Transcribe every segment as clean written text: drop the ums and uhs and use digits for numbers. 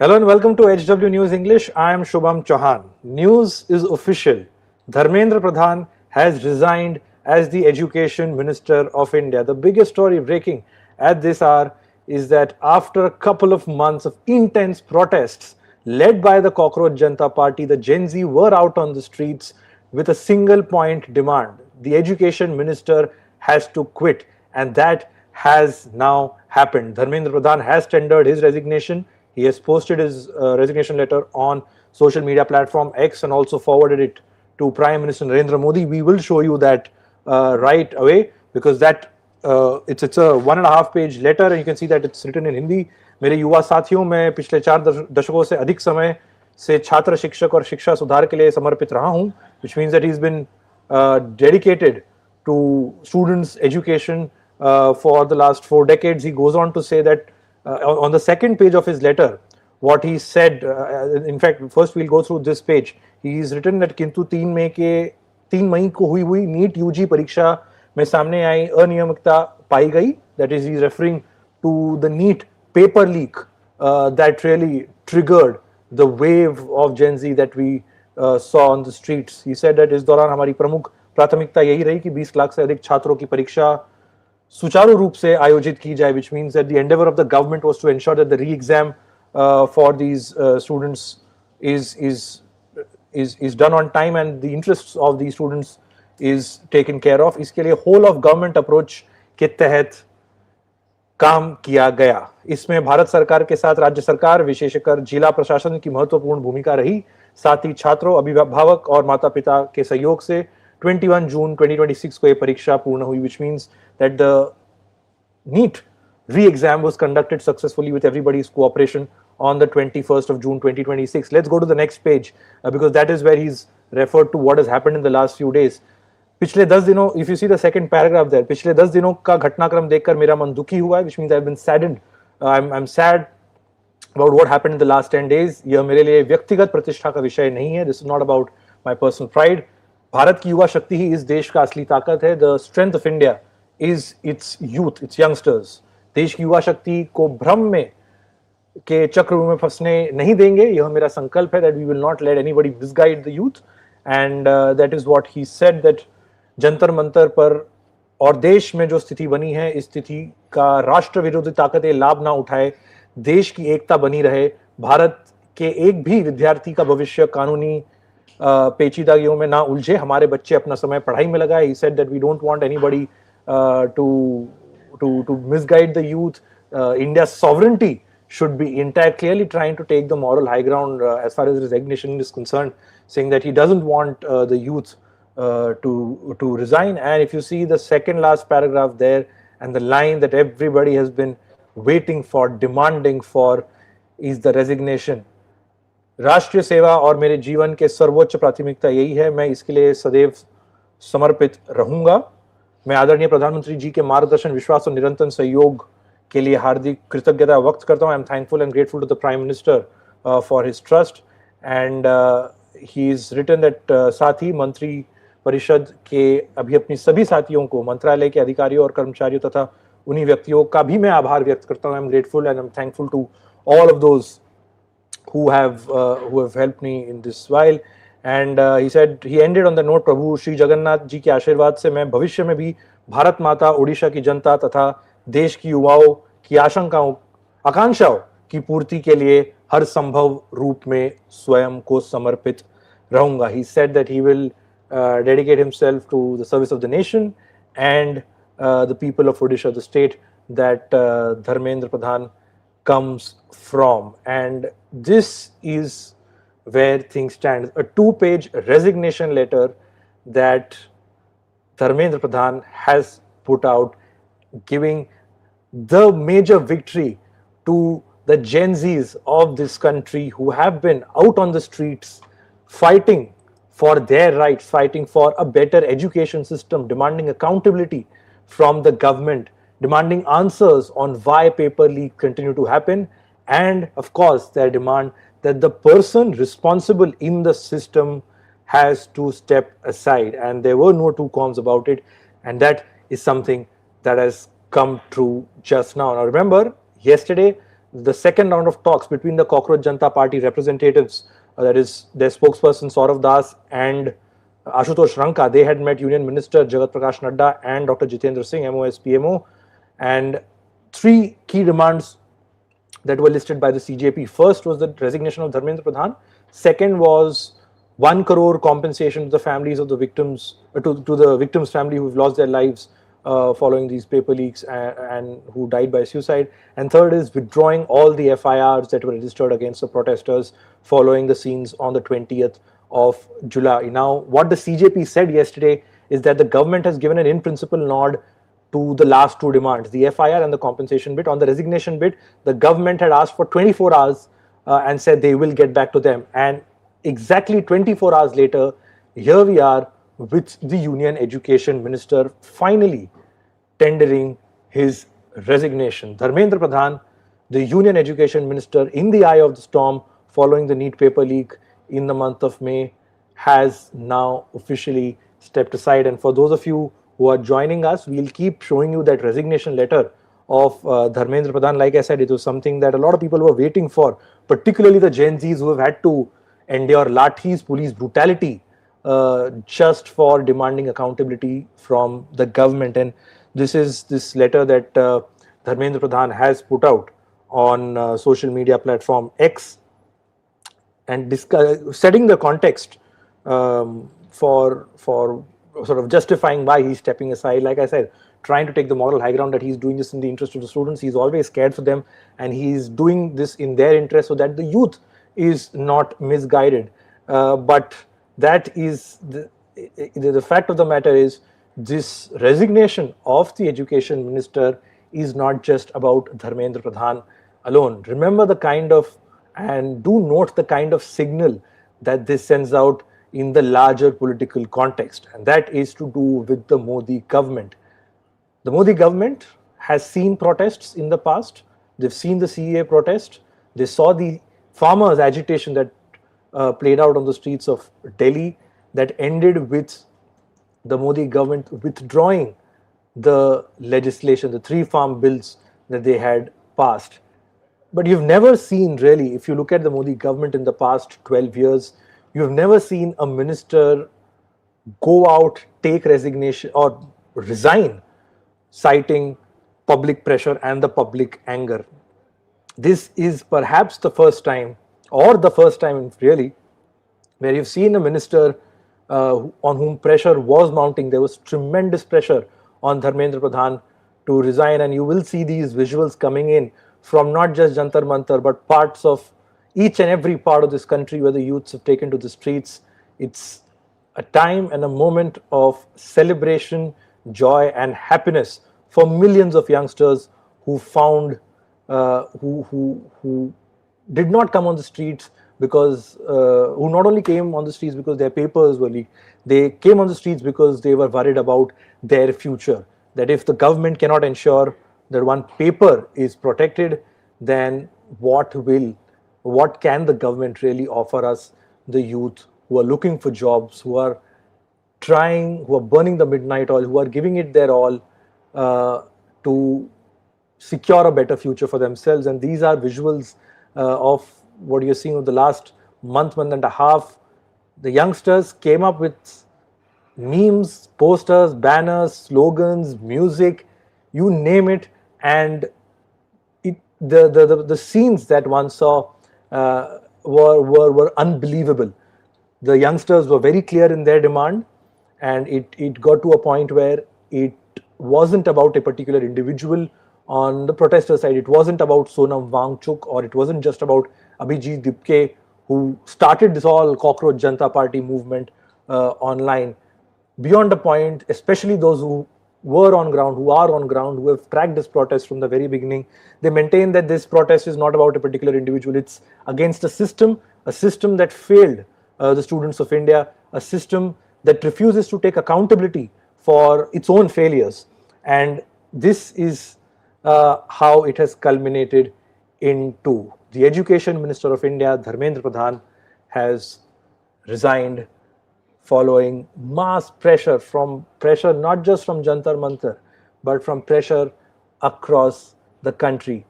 Hello and welcome to HW News English. I am Shubham Chauhan. News is official. Dharmendra Pradhan has resigned as the Education Minister of India. The biggest story breaking at this hour is that after a couple of months of intense protests led by the Cockroach Janata Party, the Gen Z were out on the streets with a single point demand. The Education Minister has to quit, and that has now happened. Dharmendra Pradhan has tendered his resignation. He has posted his resignation letter on social media platform X and also forwarded it to Prime Minister Narendra Modi. We will show you that right away because that it's a 1.5 page letter and you can see that it's written in Hindi. मेरे युवा साथियों मैं पिछले 4 दशकों से अधिक समय से छात्र शिक्षक और शिक्षा सुधार के लिए समर्पित रहा हूं, which means that he's been dedicated to students' education for the last 4 decades. He goes on to say that on the second page of his letter, what he said, in fact, first we'll go through this page. He's written that किंतु 3 मई को हुई NEET UG परीक्षा में सामने आई अनियमितता पाई गई. That is, he's referring to the NEET paper leak that really triggered the wave of Gen Z that we saw on the streets. He said that इस दौरान हमारी प्रमुख प्राथमिकता यही रही कि 20 लाख से अधिक छात्रों की परीक्षा सुचारू रूप से आयोजित की जाए, which means that the endeavor of the government was to ensure that the re-exam for these students is done on time and the interests of the students is taken care of. इसके लिए whole of government approach के तहत काम किया गया. इसमें भारत सरकार के साथ राज्य सरकार, विशेषकर जिला प्रशासन की महत्वपूर्ण भूमिका रही. साथ ही छात्रों, अभिभावक और माता पिता के सहयोग से 21 जून 2026 को ये परीक्षा पूर्ण हुई, which means that the NEET re-exam was conducted successfully with everybody's cooperation on the 21st of June 2026. Let's go to the next page because that is where he's referred to what has happened in the last few days. पिछले 10 दिनों, if you see the second paragraph there, पिछले 10 दिनों का घटनाक्रम देखकर मेरा मन दुखी हुआ है, which means I've been saddened. I'm sad about what happened in the last 10 days. यह मेरे लिए व्यक्तिगत प्रतिष्ठा का विषय नहीं है. This is not about my personal pride. Bharat की युवा शक्ति ही इस देश का असली ताकत है. The strength of India is its youth, its youngsters. देश की युवा शक्ति को भ्रम में के चक्र में फंसने नहीं देंगे. यह मेरा संकल्प है that we will not let anybody misguide the youth. And that is what he said, that Jantar Mantar पर और देश में जो स्थिति बनी है, इस स्थिति का राष्ट्र विरोधी ताकतें लाभ ना उठाए, देश की एकता बनी रहे, भारत के एक भी विद्यार्थी का भविष्य कानूनी पेचीदगियों में ना उलझे, हमारे बच्चे अपना समय पढ़ाई में लगाए. He said that we don't want anybody to misguide the youth. India's sovereignty should be intact, clearly trying to take the moral high ground as far as resignation is concerned, saying that he doesn't want the youth to resign. And if you see the second last paragraph there and the line that everybody has been waiting for, demanding for, is the resignation. राष्ट्रीय सेवा और मेरे जीवन के सर्वोच्च प्राथमिकता यही है. मैं इसके लिए सदैव समर्पित रहूंगा. मैं आदरणीय प्रधानमंत्री जी के मार्गदर्शन, विश्वास और निरंतर सहयोग के लिए हार्दिक कृतज्ञता व्यक्त करता हूं. I am thankful and grateful to the prime minister for his trust. And he is written that साथ ही मंत्री परिषद के अभी अपनी सभी साथियों को, मंत्रालय के अधिकारियों और कर्मचारियों तथा उन्हीं व्यक्तियों का भी मैं आभार व्यक्त करता हूं. I am grateful and I am thankful to all of those who have helped me in this while. And he said, he ended on the note, प्रभु श्री जगन्नाथ जी के आशीर्वाद से मैं भविष्य में भी भारत माता, ओडिशा की जनता तथा देश की युवाओं की आकांक्षाओं की पूर्ति के लिए हर संभव रूप में स्वयं को समर्पित रहूंगा. He said that he will dedicate himself to the service of the nation and the people of Odisha, the state that Dharmendra Pradhan comes from. And this is where things stand. A 2-page resignation letter that Dharmendra Pradhan has put out, giving the major victory to the Gen Zs of this country who have been out on the streets fighting for their rights, fighting for a better education system, demanding accountability from the government, demanding answers on why paper leaks continue to happen, and of course their demand that the person responsible in the system has to step aside. And there were no two qualms about it, and that is something that has come true just now. Now remember, yesterday the second round of talks between the Cockroach Janata Party representatives, that is their spokesperson Saurav Das and Ashutosh Ranka, they had met Union Minister Jagat Prakash Nadda and Dr. Jitendra Singh, MOS PMO, and three key demands that were listed by the CJP. First was the resignation of Dharmendra Pradhan. Second was 1 crore compensation to the families of the victims, to the victims' family who've lost their lives following these paper leaks and who died by suicide. And third is withdrawing all the FIRs that were registered against the protesters following the scenes on the 20th of July. Now, what the CJP said yesterday is that the government has given an in-principle nod to the last two demands, the FIR and the compensation bit. On the resignation bit, the government had asked for 24 hours and said they will get back to them. And exactly 24 hours later, here we are with the Union Education Minister finally tendering his resignation. Dharmendra Pradhan, the Union Education Minister, in the eye of the storm following the NEET paper leak in the month of May, has now officially stepped aside. And for those of you who are joining us, we'll keep showing you that resignation letter of Dharmendra Pradhan. Like I said, it was something that a lot of people were waiting for, particularly the Gen Zs who have had to endure lathis, police brutality, just for demanding accountability from the government. And this is this letter that Dharmendra Pradhan has put out on social media platform X, and setting the context for sort of justifying why he's stepping aside. Like I said, trying to take the moral high ground that he's doing this in the interest of the students. He's always cared for them, and he's doing this in their interest so that the youth is not misguided. But that is the fact of the matter is, this resignation of the education minister is not just about Dharmendra Pradhan alone. Remember the kind of, and do note the kind of signal that this sends out in the larger political context, and that is to do with the Modi government. The Modi government has seen protests in the past. They've seen the CEA protest. They saw the farmers' agitation that played out on the streets of Delhi, that ended with the Modi government withdrawing the legislation, the 3 farm bills that they had passed. But you've never seen, really, if you look at the Modi government in the past 12 years, you've never seen a minister go out, take resignation or resign, citing public pressure and the public anger. This is perhaps the first time, or the first time really, where you've seen a minister on whom pressure was mounting. There was tremendous pressure on Dharmendra Pradhan to resign, and you will see these visuals coming in from not just Jantar Mantar, but parts of each and every part of this country where the youths have taken to the streets. It's a time and a moment of celebration, joy, and happiness for millions of youngsters who found, who did not come on the streets because, who not only came on the streets because their papers were leaked, they came on the streets because they were worried about their future. That if the government cannot ensure that one paper is protected, then what can the government really offer us, the youth who are looking for jobs, who are trying, who are burning the midnight oil, who are giving it their all to secure a better future for themselves. And these are visuals of what you're seeing of the last month and a half. The youngsters came up with memes, posters, banners, slogans, music, you name it, and the scenes that one saw were unbelievable. The youngsters were very clear in their demand, and it got to a point where it wasn't about a particular individual on the protester side. It wasn't about Sonam Wangchuk, or it wasn't just about Abhijit Dipke, who started this all Cockroach Janata Party movement online. Beyond a point, especially those who were on ground, who are on ground, who have tracked this protest from the very beginning, they maintain that this protest is not about a particular individual. It's against a system that failed the students of India, a system that refuses to take accountability for its own failures. And this is how it has culminated into the Education Minister of India, Dharmendra Pradhan, has resigned following mass pressure not just from Jantar Mantar, but from pressure across the country.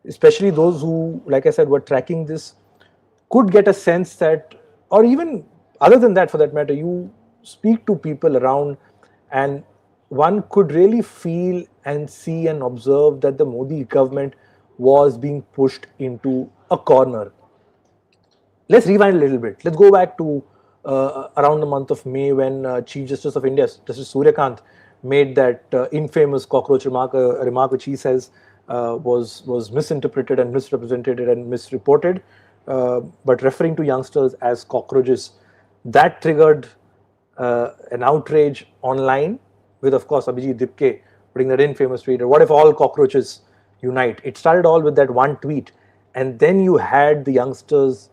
especially those who, like I said, were tracking this, could get a sense that, or even other than that for that matter, you speak to people around and one could really feel and see and observe that the Modi government was being pushed into a corner. Let's rewind a little bit. Let's go back to around the month of May when Chief Justice of India, Justice Suryakant, made that infamous cockroach remark which he says was misinterpreted and misrepresented and misreported, but referring to youngsters as cockroaches. That triggered an outrage online with, of course, Abhijit Dipke putting that infamous tweet, what if all cockroaches unite? It started all with that one tweet. And then you had the youngsters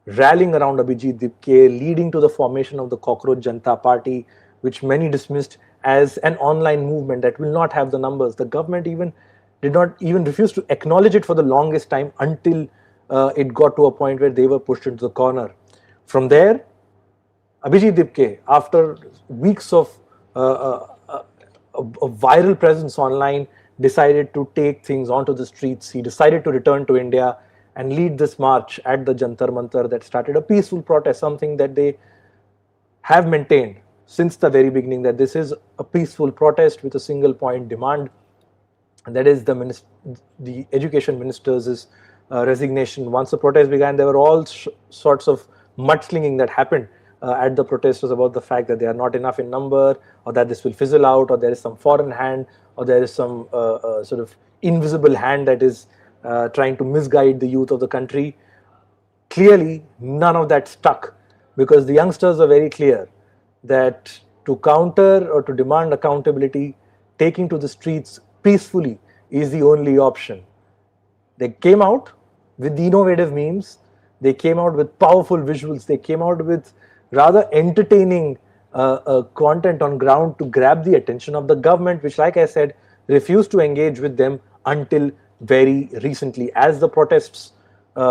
rallying around Abhijit Dipke, leading to the formation of the Cockroach Janata Party, which many dismissed as an online movement that will not have the numbers. The government even did not even refuse to acknowledge it for the longest time until it got to a point where they were pushed into the corner. From there, Abhijit Dipke, after weeks of a viral presence online, decided to take things onto the streets. He decided to return to India and lead this march at the Jantar Mantar that started a peaceful protest, something that they have maintained since the very beginning, that this is a peaceful protest with a single point demand, and that is the education minister's resignation. Once the protest began, there were all sorts of mudslinging that happened at the protesters about the fact that they are not enough in number, or that this will fizzle out, or there is some foreign hand, or there is some sort of invisible hand that is trying to misguide the youth of the country. Clearly, none of that stuck, because the youngsters are very clear that to counter or to demand accountability, taking to the streets peacefully is the only option. They came out with the innovative memes, they came out with powerful visuals, they came out with rather entertaining content on ground to grab the attention of the government, which, like I said, refused to engage with them until very recently. As the protests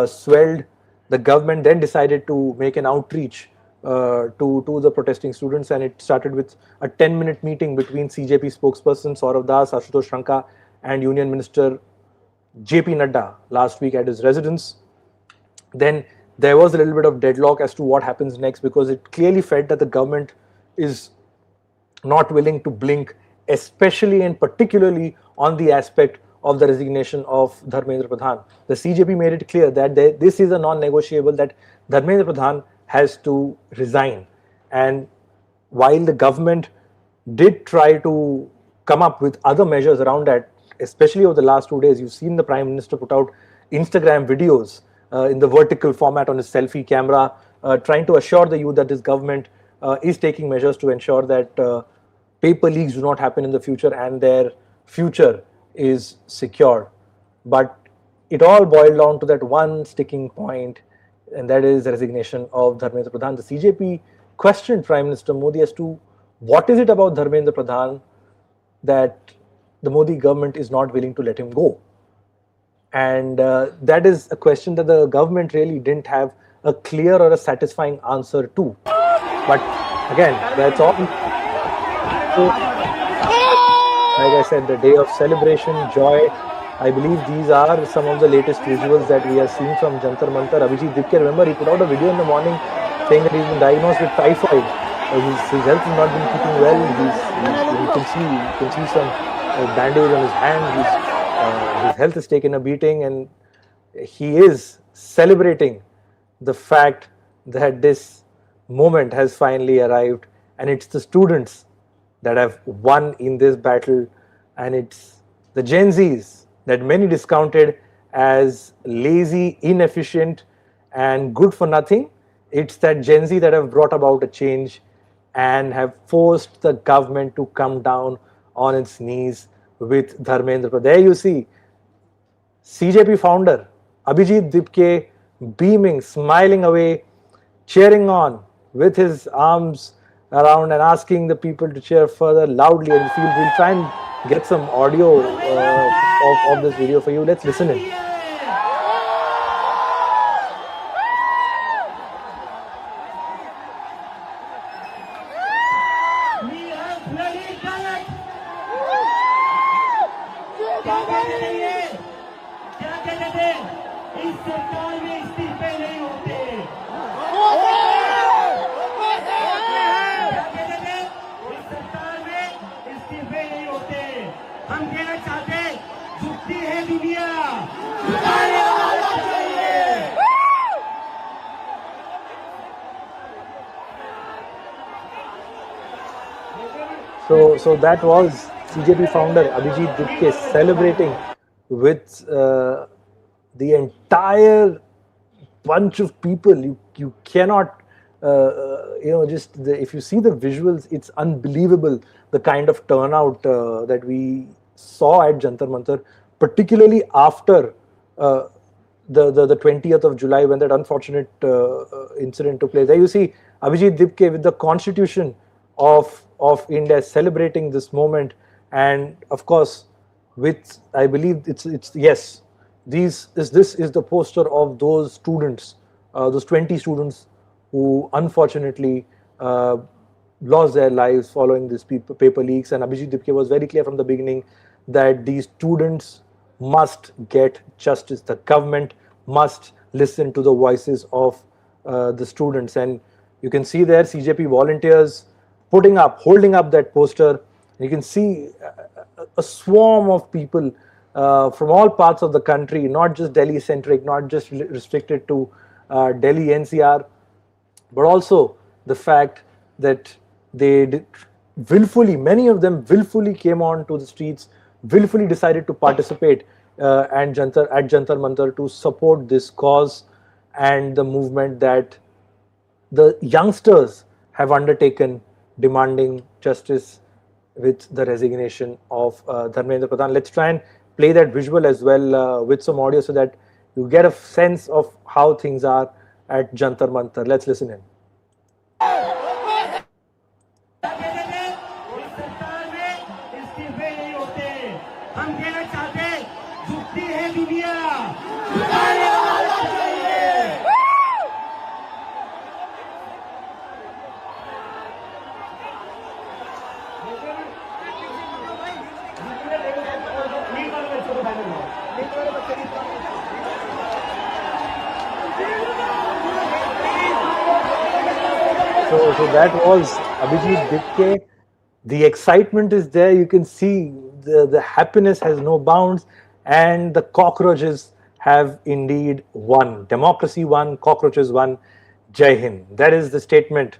swelled, the government then decided to make an outreach to the protesting students, and it started with a 10-minute meeting between CJP spokesperson Saurav Das, Ashutosh Ranka, and Union Minister JP Nadda last week at his residence. Then there was a little bit of deadlock as to what happens next, because it clearly felt that the government is not willing to blink, especially and particularly on the aspect of the resignation of Dharmendra Pradhan. The CJP made it clear that this is a non-negotiable, that Dharmendra Pradhan has to resign. And while the government did try to come up with other measures around that, especially over the last 2 days, you've seen the Prime Minister put out Instagram videos in the vertical format on his selfie camera, trying to assure the youth that his government is taking measures to ensure that paper leaks do not happen in the future and their future is secure. But it all boiled down to that one sticking point, and that is the resignation of Dharmendra Pradhan. The CJP questioned Prime Minister Modi as to what is it about Dharmendra Pradhan that the Modi government is not willing to let him go. And that is a question that the government really didn't have a clear or a satisfying answer to. But again, that's all. Like I said, the day of celebration, joy. I believe these are some of the latest visuals that we are seeing from Jantar Mantar. Abhijit Dipke, remember, he put out a video in the morning saying that he's been diagnosed with typhoid. His health has not been keeping well. You can see some bandage on his hand. His health has taken a beating, and he is celebrating the fact that this moment has finally arrived, and it's the students that have won in this battle, and it's the Gen Zs that many discounted as lazy, inefficient, and good for nothing. It's that Gen Z that have brought about a change and have forced the government to come down on its knees with Dharmendra Pradhan. There you see CJP founder Abhijit Dipke beaming, smiling away, cheering on with his arms around and asking the people to cheer further loudly. And we'll try and get some audio of this video for you. Let's listen in. क्या इस सरकार में इस्तीफे नहीं होते। इस सरकार में इस्तीफे नहीं होते। हम कहना चाहते झुकती है दुनिया, झुकाने वाला चाहिए। So that was CJP founder Abhijit Dipke celebrating with the entire bunch of people. You cannot if you see the visuals, it's unbelievable the kind of turnout that we saw at Jantar Mantar, particularly after the 20th of July when that unfortunate incident took place. There you see Abhijit Dipke with the constitution of India celebrating this moment, and of course with, I believe it's yes, this is the poster of those students, those 20 students who unfortunately lost their lives following this paper leaks. And Abhijit Dipke was very clear from the beginning that these students must get justice. The government must listen to the voices of the students. And you can see there CJP volunteers holding up that poster. You can see a swarm of people from all parts of the country, not just Delhi centric, not just restricted to Delhi NCR, but also the fact that they willfully, many of them willfully came on to the streets, willfully decided to participate at Jantar Mantar to support this cause and the movement that the youngsters have undertaken, demanding justice with the resignation of Dharmendra Pradhan. Let's try and play that visual as well with some audio so that you get a sense of how things are at Jantar Mantar. Let's listen in. हम कहना चाहते झुकती है दुनिया, झुकाने वाला चाहिए। So that was Abhijit Dipke. The excitement is there. You can see the happiness has no bounds, and the cockroaches have indeed won. Democracy won, cockroaches won. Jai Hind. That is the statement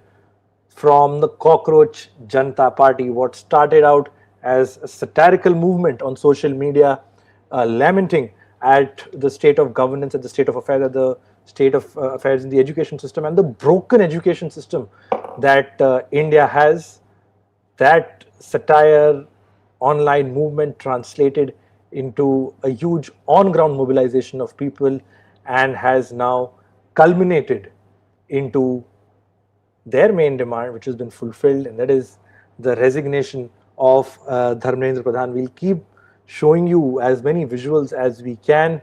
from the Cockroach Janata Party. What started out as a satirical movement on social media, lamenting at the state of governance, at the state of affairs, at the state of affairs in the education system, and the broken education system that India has. That satire online movement translated into a huge on-ground mobilization of people and has now culminated into their main demand, which has been fulfilled, and that is the resignation of Dharmendra Pradhan. We'll keep showing you as many visuals as we can.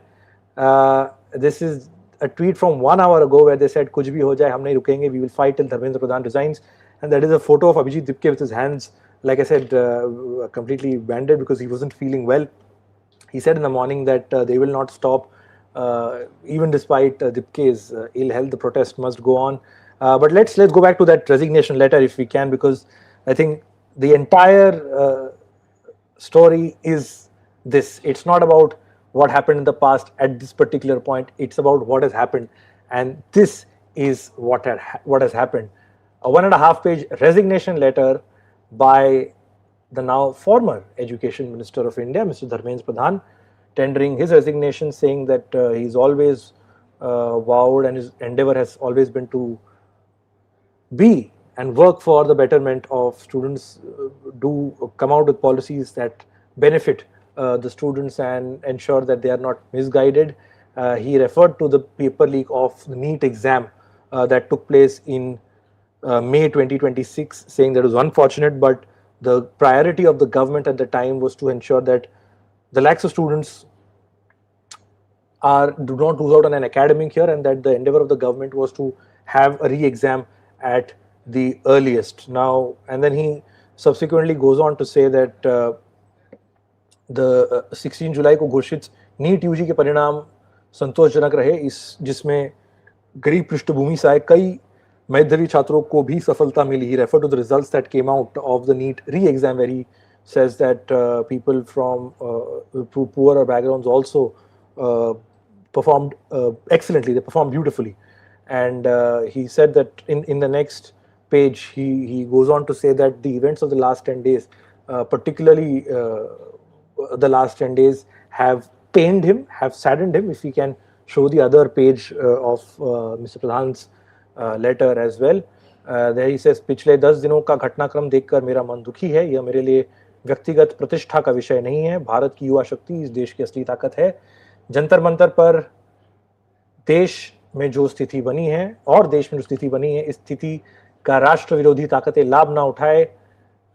This is a tweet from 1 hour ago where they said, "Kuch bhi ho jaye, hum nahi rukenge. We will fight till Dharmendra Pradhan resigns." And that is a photo of Abhijit Dipke with his hands, like I said, completely banded because he wasn't feeling well. He said in the morning that they will not stop, even despite Dipke's ill health. The protest must go on. But let's go back to that resignation letter if we can, because I think the entire story is this. It's not about what happened in the past at this particular point. It's about what has happened, and this is what has happened. A 1.5-page resignation letter by the now former Education Minister of India, Mr. Dharmendra Pradhan, tendering his resignation, saying that he's always vowed and his endeavor has always been to be and work for the betterment of students, do come out with policies that benefit the students and ensure that they are not misguided. He referred to the paper leak of the NEET exam that took place in May 2026, saying that it was unfortunate, but the priority of the government at the time was to ensure that the lakhs of students do not lose out on an academic year, and that the endeavor of the government was to have a re-exam at the earliest. Now, and then he subsequently goes on to say that the 16 जुलाई को घोषित NEET UG के परिणाम संतोषजनक रहे, इस जिसमें गरीब पृष्ठभूमि से आए कई मेधावी छात्रों को भी सफलता मिली. He referred to the results that came out of the NEET re-exam, where he says that people from poorer backgrounds also performed excellently. They performed beautifully, and he said that in the next page he goes on to say that the events of the last 10 days, particularly the last 10 days, have pained him, have saddened him. If we can show the other page of Mr. Pradhan's letter as well. There he says, पिछले 10 दिनों का घटनाक्रम देखकर मेरा मन दुखी है. यह मेरे लिए व्यक्तिगत प्रतिष्ठा का विषय नहीं है. भारत की युवा शक्ति इस देश की असली ताकत है. जंतर मंतर पर देश में जो स्थिति बनी है और देश में जो स्थिति बनी है, इस स्थिति का राष्ट्र विरोधी ताकतें लाभ ना उठाए,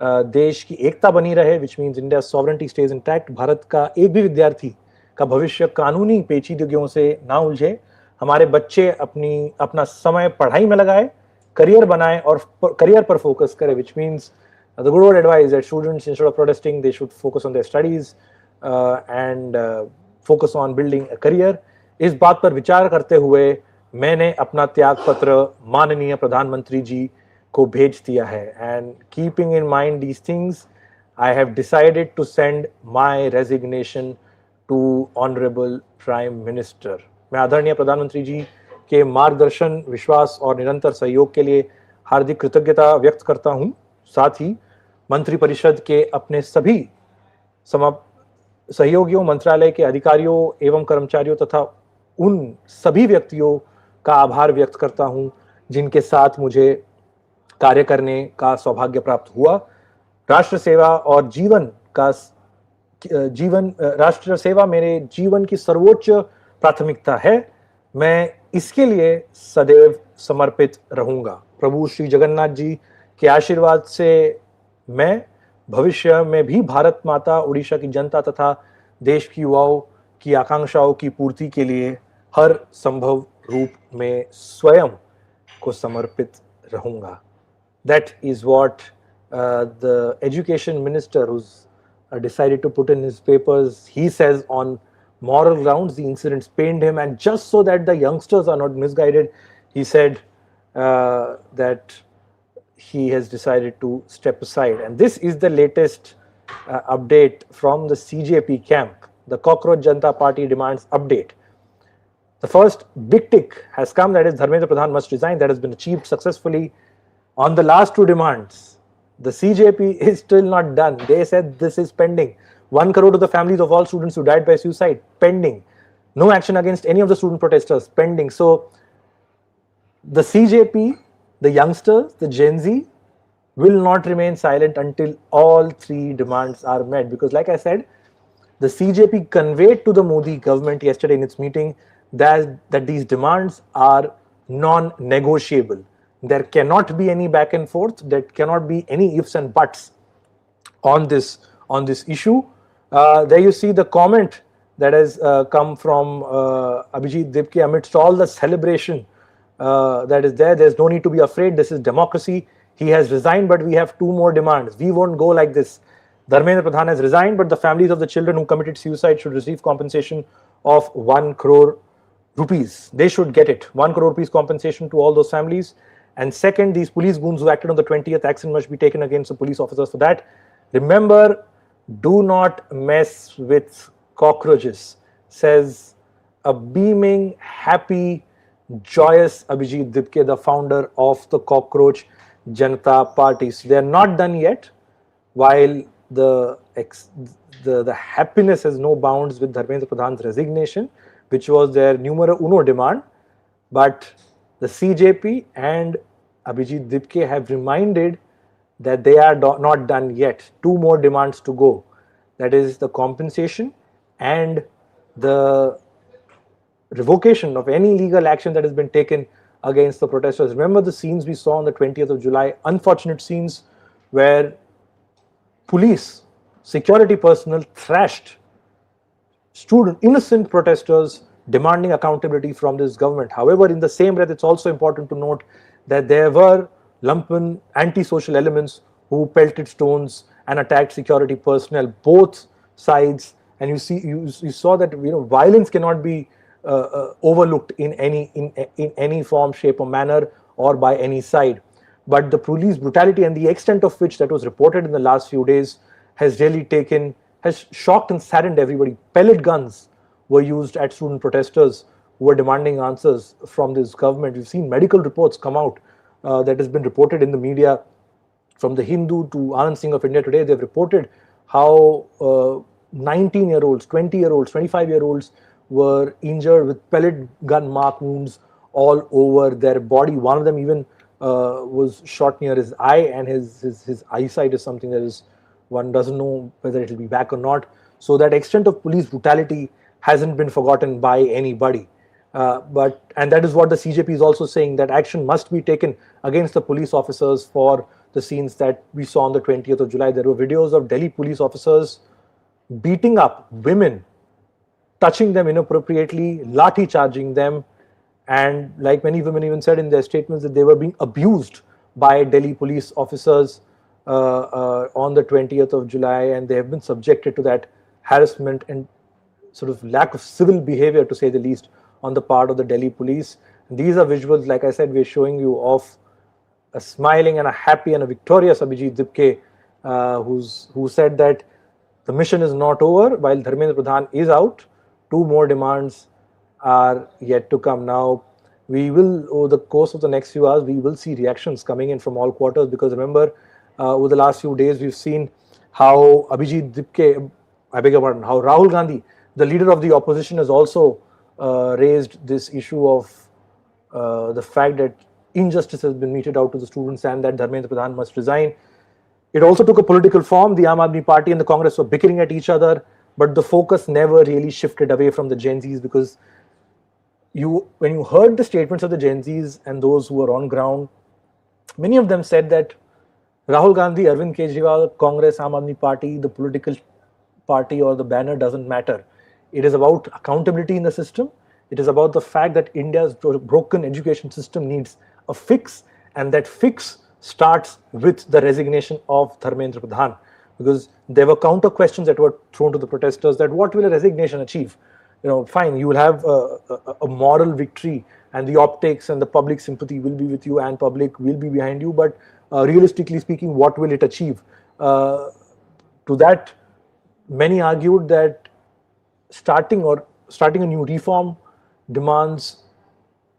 देश की एकता बनी रहे, which means India sovereignty stage intact. Bharat का एक भी विद्यार्थी का भविष्य कानूनी पेचीदगियों से ना उलझे. हमारे बच्चे अपना समय पढ़ाई में लगाए, करियर बनाए और करियर पर फोकस करें, which means the good old advice that students instead of protesting they should focus on their studies and focus on building a career. इस बात पर विचार करते हुए मैंने अपना त्याग पत्र माननीय प्रधानमंत्री जी को भेज दिया है. And keeping in mind these things, I have decided to send my resignation to honourable prime minister. मैं आदरणीय प्रधानमंत्री जी के मार्गदर्शन, विश्वास और निरंतर सहयोग के लिए हार्दिक कृतज्ञता व्यक्त करता हूं. साथ ही मंत्रिपरिषद के अपने सभी सहयोगियों, मंत्रालय के अधिकारियों एवं कर्मचारियों तथा उन सभी व्यक्तियों का आभार व्यक्त करता हूं जिनके साथ मुझे कार्य करने का सौभाग्य प्राप्त हुआ. राष्ट्र सेवा मेरे जीवन की सर्वोच्च प्राथमिकता है. मैं इसके लिए सदैव समर्पित रहूंगा. प्रभु श्री जगन्नाथ जी के आशीर्वाद से मैं भविष्य में भी भारत माता, उड़ीसा की जनता तथा देश की युवाओं की आकांक्षाओं की पूर्ति के लिए हर संभव रूप में स्वयं को समर्पित रहूंगा. That is what the education minister, who's decided to put in his papers, he says on moral grounds the incidents pained him, and just so that the youngsters are not misguided, he said that he has decided to step aside. And this is the latest update from the CJP camp. The Cockroach Janata Party demands update. The first big tick has come, that is Dharmendra Pradhan must resign. That has been achieved successfully. On the last two demands, the CJP is still not done. They said this is pending. 1 crore to the families of all students who died by suicide, pending. No action against any of the student protesters, pending. So the CJP, the youngsters, the Gen Z will not remain silent until all three demands are met. Because like I said, the CJP conveyed to the Modi government yesterday in its meeting that these demands are non-negotiable. There cannot be any back and forth. There cannot be any ifs and buts on this issue. There you see the comment that has come from Abhijit Dipke amidst all the celebration that is there. There's no need to be afraid. This is democracy. He has resigned, but we have 2 more demands. We won't go like this. Dharmendra Pradhan has resigned, but the families of the children who committed suicide should receive compensation of 1 crore rupees. They should get it. 1 crore rupees compensation to all those families. And second, these police goons who acted on the 20th, action must be taken against the police officers for that. Remember, do not mess with cockroaches, says a beaming, happy, joyous Abhijit Dipke, the founder of the Cockroach Janata Party. So they are not done yet, while the happiness has no bounds with Dharmendra Pradhan's resignation, which was their numero uno demand. But the CJP and Abhijit Dipke have reminded that they are not done yet. 2 more demands to go. That is the compensation and the revocation of any legal action that has been taken against the protesters. Remember the scenes we saw on the 20th of July, unfortunate scenes where police, security personnel thrashed innocent protesters demanding accountability from this government. However, in the same breath, it's also important to note that there were lumpen anti-social elements who pelted stones and attacked security personnel, both sides. And you saw that violence cannot be overlooked in any form, shape, or manner, or by any side. But the police brutality and the extent of which that was reported in the last few days has has shocked and saddened everybody. Pellet guns were used at student protesters who were demanding answers from this government. We've seen medical reports come out that has been reported in the media, from the Hindu to Anand Singh of India Today. They've reported how 19-year-olds, 20-year-olds, 25-year-olds were injured with pellet gun mark wounds all over their body. One of them even was shot near his eye, and his eyesight is something that is, one doesn't know whether it will be back or not. So that extent of police brutality hasn't been forgotten by anybody. And that is what the CJP is also saying, that action must be taken against the police officers for the scenes that we saw on the 20th of July. There were videos of Delhi police officers beating up women, touching them inappropriately, lathi charging them, and like many women even said in their statements that they were being abused by Delhi police officers on the 20th of July, and they have been subjected to that harassment and sort of lack of civil behavior, to say the least, on the part of the Delhi police. And these are visuals, like I said, we're showing you of a smiling and a happy and a victorious Abhijit Dipke, who said that the mission is not over. While Dharmendra Pradhan is out, two more demands are yet to come. Now, we will, over the course of the next few hours, we will see reactions coming in from all quarters, because remember, over the last few days, we've seen how Abhijit Dipke, I beg your pardon, how Rahul Gandhi, the leader of the opposition, has also raised this issue of the fact that injustice has been meted out to the students and that Dharmendra Pradhan must resign. It also took a political form. The Aam Aadmi Party and the Congress were bickering at each other, but the focus never really shifted away from the Gen Zs, because when you heard the statements of the Gen Zs and those who were on ground, many of them said that Rahul Gandhi, Arvind Kejriwal, Congress, Aam Aadmi Party, the political party or the banner doesn't matter. It is about accountability in the system. It is about the fact that India's broken education system needs a fix, and that fix starts with the resignation of Dharmendra Pradhan. Because there were counter questions that were thrown to the protesters, that what will a resignation achieve? Fine, you will have a moral victory, and the optics and the public sympathy will be with you, and public will be behind you, but realistically speaking, what will it achieve? To that, many argued that starting a new reform demands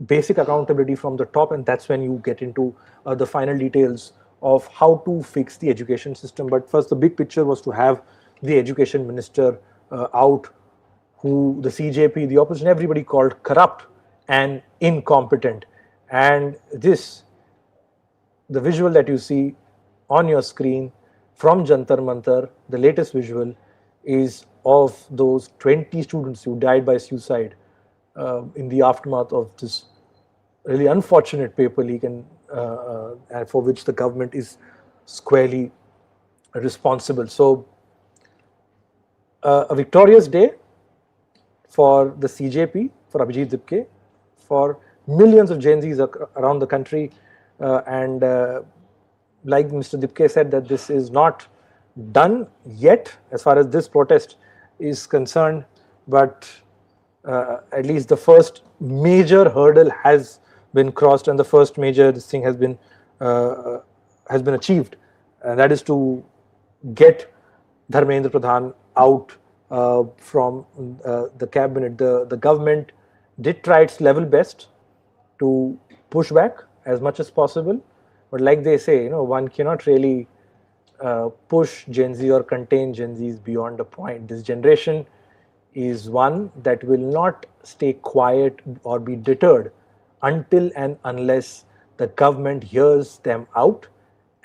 basic accountability from the top, and that's when you get into the final details of how to fix the education system. But first, the big picture was to have the education minister out, who the CJP, the opposition, everybody called corrupt and incompetent. And the visual that you see on your screen from Jantar Mantar, the latest visual, is of those 20 students who died by suicide in the aftermath of this really unfortunate paper leak, and for which the government is squarely responsible. So, a victorious day for the CJP, for Abhijit Dipke, for millions of Gen Zs around the country, and like Mr. Dipke said, that this is not done yet as far as this protest is concerned, but at least the first major hurdle has been crossed, and the first major thing has been achieved, and that is to get Dharmendra Pradhan out from the cabinet. The government did try its level best to push back as much as possible, but like they say, one cannot really push Gen Z or contain Gen Zs beyond a point. This generation is one that will not stay quiet or be deterred until and unless the government hears them out,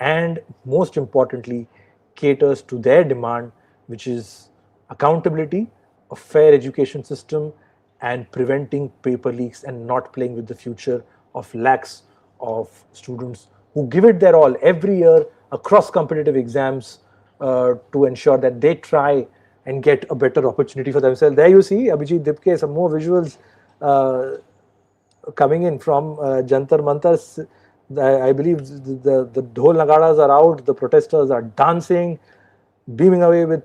and most importantly, caters to their demand, which is accountability, a fair education system, and preventing paper leaks, and not playing with the future of lakhs of students who give it their all every year across competitive exams to ensure that they try and get a better opportunity for themselves. There you see Abhijit Dipke, some more visuals coming in from Jantar Mantar. I believe the dhol nagaras are out, the protesters are dancing, beaming away with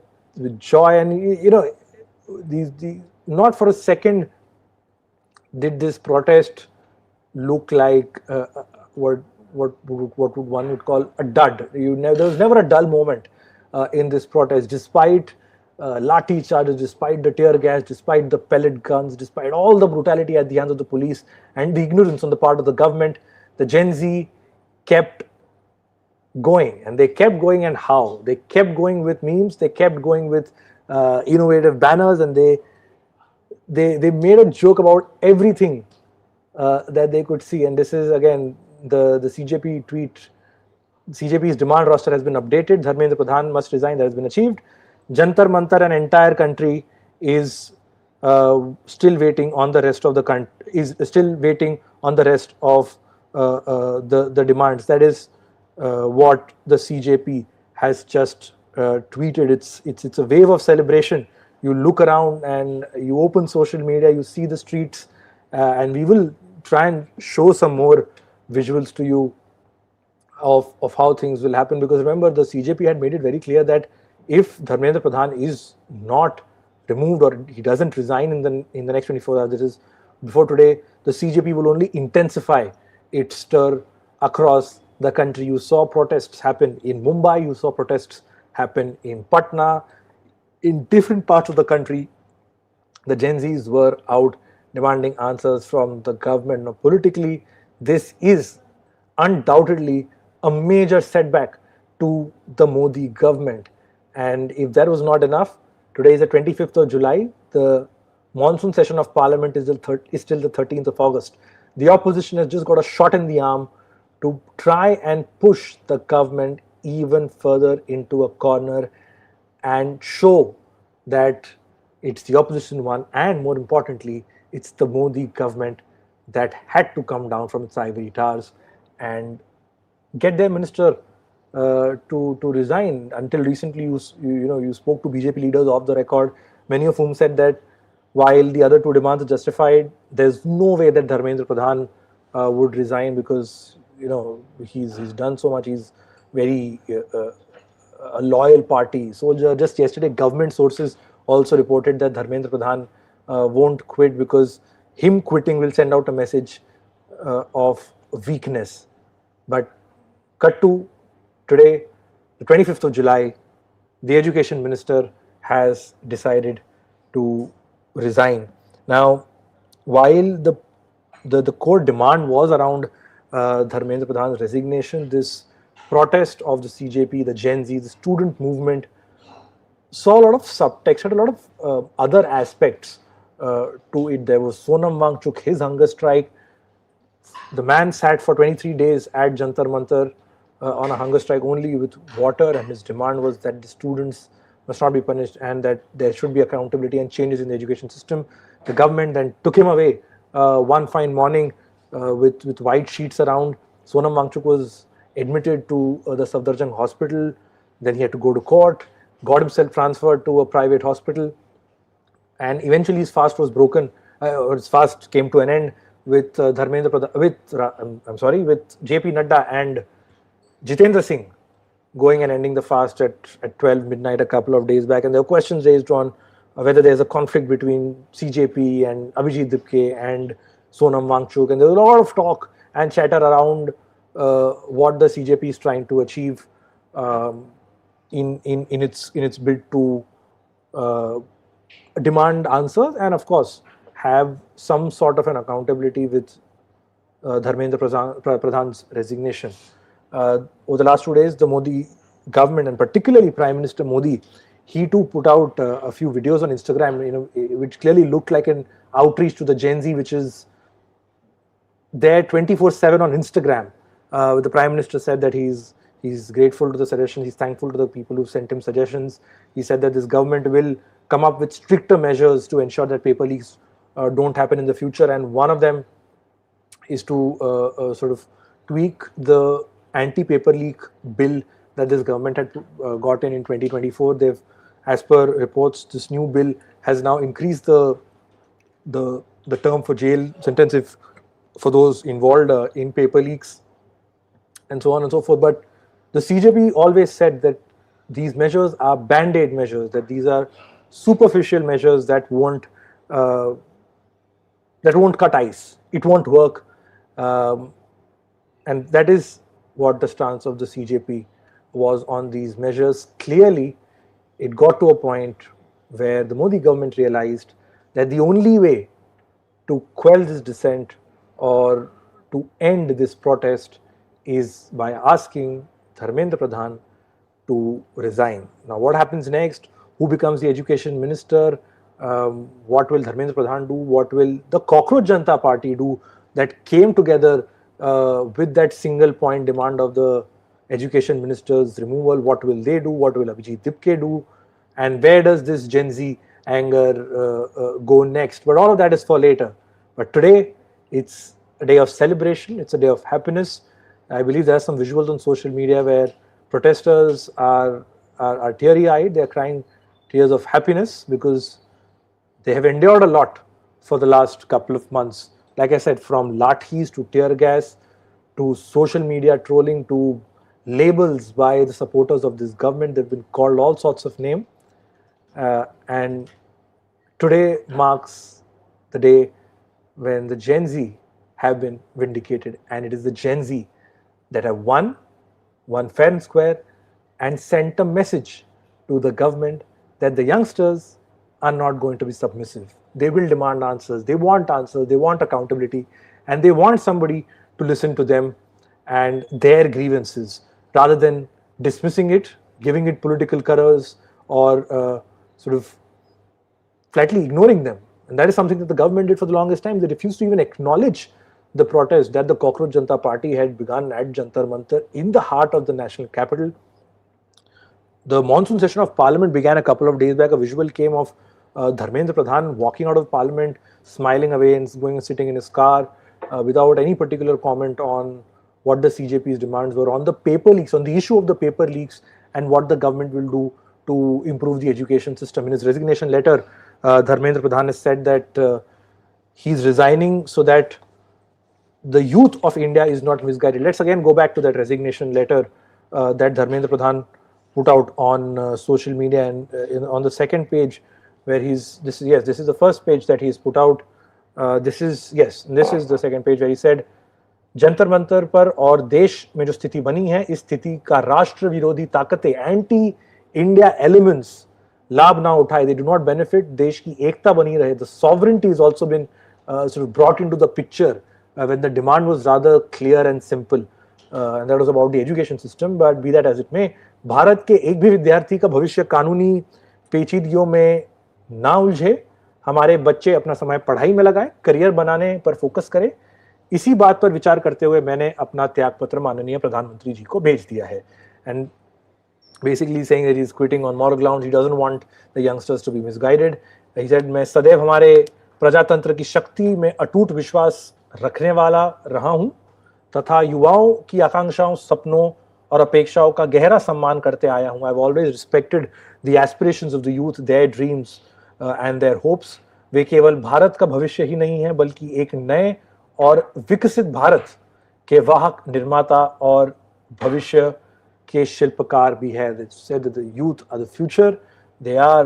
joy, and these not for a second did this protest look like what would one would call a dud? There was never a dull moment in this protest, despite lathi charges, despite the tear gas, despite the pellet guns, despite all the brutality at the hands of the police and the ignorance on the part of the government. The Gen Z kept going, and they kept going. And how? They kept going with memes, they kept going with innovative banners, and they made a joke about everything that they could see. And this is again the CJP tweet. CJP's demand roster has been updated. Dharmendra Pradhan must resign. That has been achieved. Jantar Mantar, an entire country, is still waiting on the rest of the country. Is still waiting on the rest of the demands. That is what the CJP has just tweeted. It's a wave of celebration. You look around and you open social media, you see the streets, and we will try and show some more visuals to you of how things will happen. Because remember, the CJP had made it very clear that if Dharmendra Pradhan is not removed or he doesn't resign in the next 24 hours, that is before today, the CJP will only intensify its stir across the country. You saw protests happen in Mumbai, you saw protests happen in Patna, in different parts of the country. The Gen Zs were out demanding answers from the government. Now, politically, this is undoubtedly a major setback to the Modi government. And if that was not enough, today is the 25th of July. The monsoon session of Parliament is still the 13th of August. The opposition has just got a shot in the arm to try and push the government even further into a corner and show that it's the opposition one, and more importantly, it's the Modi government that had to come down from its ivory towers and get their minister to resign. Until recently, you spoke to BJP leaders off the record, many of whom said that while the other two demands are justified, there's no way that Dharmendra Pradhan would resign, because he's done so much. He's very a loyal party soldier. Just yesterday, government sources also reported that Dharmendra Pradhan won't quit, because him quitting will send out a message of weakness. But cut to today, the 25th of July, the education minister has decided to resign. Now, while the core demand was around Dharmendra Pradhan's resignation, this protest of the CJP, the Gen Z, the student movement saw a lot of subtext, had a lot of other aspects to it. There was Sonam Wangchuk, his hunger strike. The man sat for 23 days at Jantar Mantar on a hunger strike only with water, and his demand was that the students must not be punished and that there should be accountability and changes in the education system. The government then took him away one fine morning with white sheets around. Sonam Wangchuk was admitted to the Safdarjung hospital. Then he had to go to court, got himself transferred to a private hospital, and eventually his fast was broken, or his fast came to an end with Dharmendra Pradhan, with JP Nadda and Jitendra Singh going and ending the fast at 12 midnight a couple of days back. And there were questions raised on whether there's a conflict between CJP and Abhijit Dipke and Sonam Wangchuk. And there was a lot of talk and chatter around what the CJP is trying to achieve in its bid to demand answers and, of course, have some sort of an accountability with Dharmendra Pradhan's resignation. Over the last 2 days, the Modi government, and particularly Prime Minister Modi, he too put out a few videos on Instagram, which clearly looked like an outreach to the Gen Z, which is there 24/7 on Instagram. The Prime Minister said that he's grateful to the suggestions, he's thankful to the people who sent him suggestions. He said that this government will come up with stricter measures to ensure that paper leaks don't happen in the future, and one of them is to sort of tweak the anti-paper leak bill that this government had gotten in 2024. They've, as per reports, this new bill has now increased the term for jail sentence for those involved in paper leaks, and so on and so forth. But the CJP always said that these measures are band-aid measures, that these are superficial measures that won't that won't cut ice. It won't work. Um, and that is what the stance of the CJP was on these measures. Clearly, it got to a point where the Modi government realized that the only way to quell this dissent or to end this protest is by asking Dharmendra Pradhan to resign. Now, what happens next? Who becomes the education minister? What will Dharmendra Pradhan do? What will the Cockroach Janata Party do that came together with that single point demand of the education minister's removal? What will they do? What will Abhijit Dipke do? And where does this Gen Z anger go next? But all of that is for later. But today, it's a day of celebration. It's a day of happiness. I believe there are some visuals on social media where protesters are teary-eyed. They are crying tears of happiness because they have endured a lot for the last couple of months. Like I said, from lathis to tear gas to social media trolling to labels by the supporters of this government. They've been called all sorts of names. And today marks the day when the Gen Z have been vindicated, and it is the Gen Z that have won fair and square, and sent a message to the government that the youngsters are not going to be submissive. They will demand answers, they want accountability, and they want somebody to listen to them and their grievances rather than dismissing it, giving it political colors, or sort of flatly ignoring them. And that is something that the government did for the longest time. They refused to even acknowledge the protest that the Cockroach Janata Party had begun at Jantar Mantar in the heart of the national capital. The monsoon session of Parliament began a couple of days back. A visual came of Dharmendra Pradhan walking out of Parliament, smiling away and going and sitting in his car without any particular comment on what the CJP's demands were on the paper leaks, on the issue of the paper leaks, and what the government will do to improve the education system. In his resignation letter, Dharmendra Pradhan has said that he's resigning so that the youth of India is not misguided. Let's again go back to that resignation letter that Dharmendra Pradhan put out on social media, and on the second page, where this is the first page that he's put out. This is the second page where he said, Jantar Mantar पर और देश में जो स्थिति बनी है, इस स्थिति का राष्ट्र विरोधी ताकतें, एंटी इंडिया एलिमेंट्स लाभ ना उठाए, they do not benefit. देश की एकता बनी रहे. The sovereignty has also been sort of brought into the picture when the demand was rather clear and simple, and that was about the education system. But be that as it may, Bharat के एक भी विद्यार्थी का भविष्य कानूनी पेचीदगियों में ना उलझे, हमारे बच्चे अपना समय पढ़ाई में लगाएं, करियर बनाने पर फोकस करें. इसी बात पर विचार करते हुए मैंने अपना त्यागपत्र माननीय प्रधानमंत्री जी को भेज दिया है. And basically saying that he is quitting on moral grounds. He doesn't want the youngsters to be misguided. He said, मैं सदैव हमारे प्रजातंत्र की शक्ति में अटूट विश्वास रखने वाला रहा हूं तथा युवाओं की आकांक्षाओं, सपनों और अपेक्षाओं का गहरा सम्मान करते आया हूं. I've always respected the aspirations of the youth, their dreams and their hopes. वे केवल भारत का भविष्य ही नहीं है, बल्कि एक नए और विकसित भारत के वाहक, निर्माता और भविष्य के शिल्पकार भी है. They said that the youth are the future. They are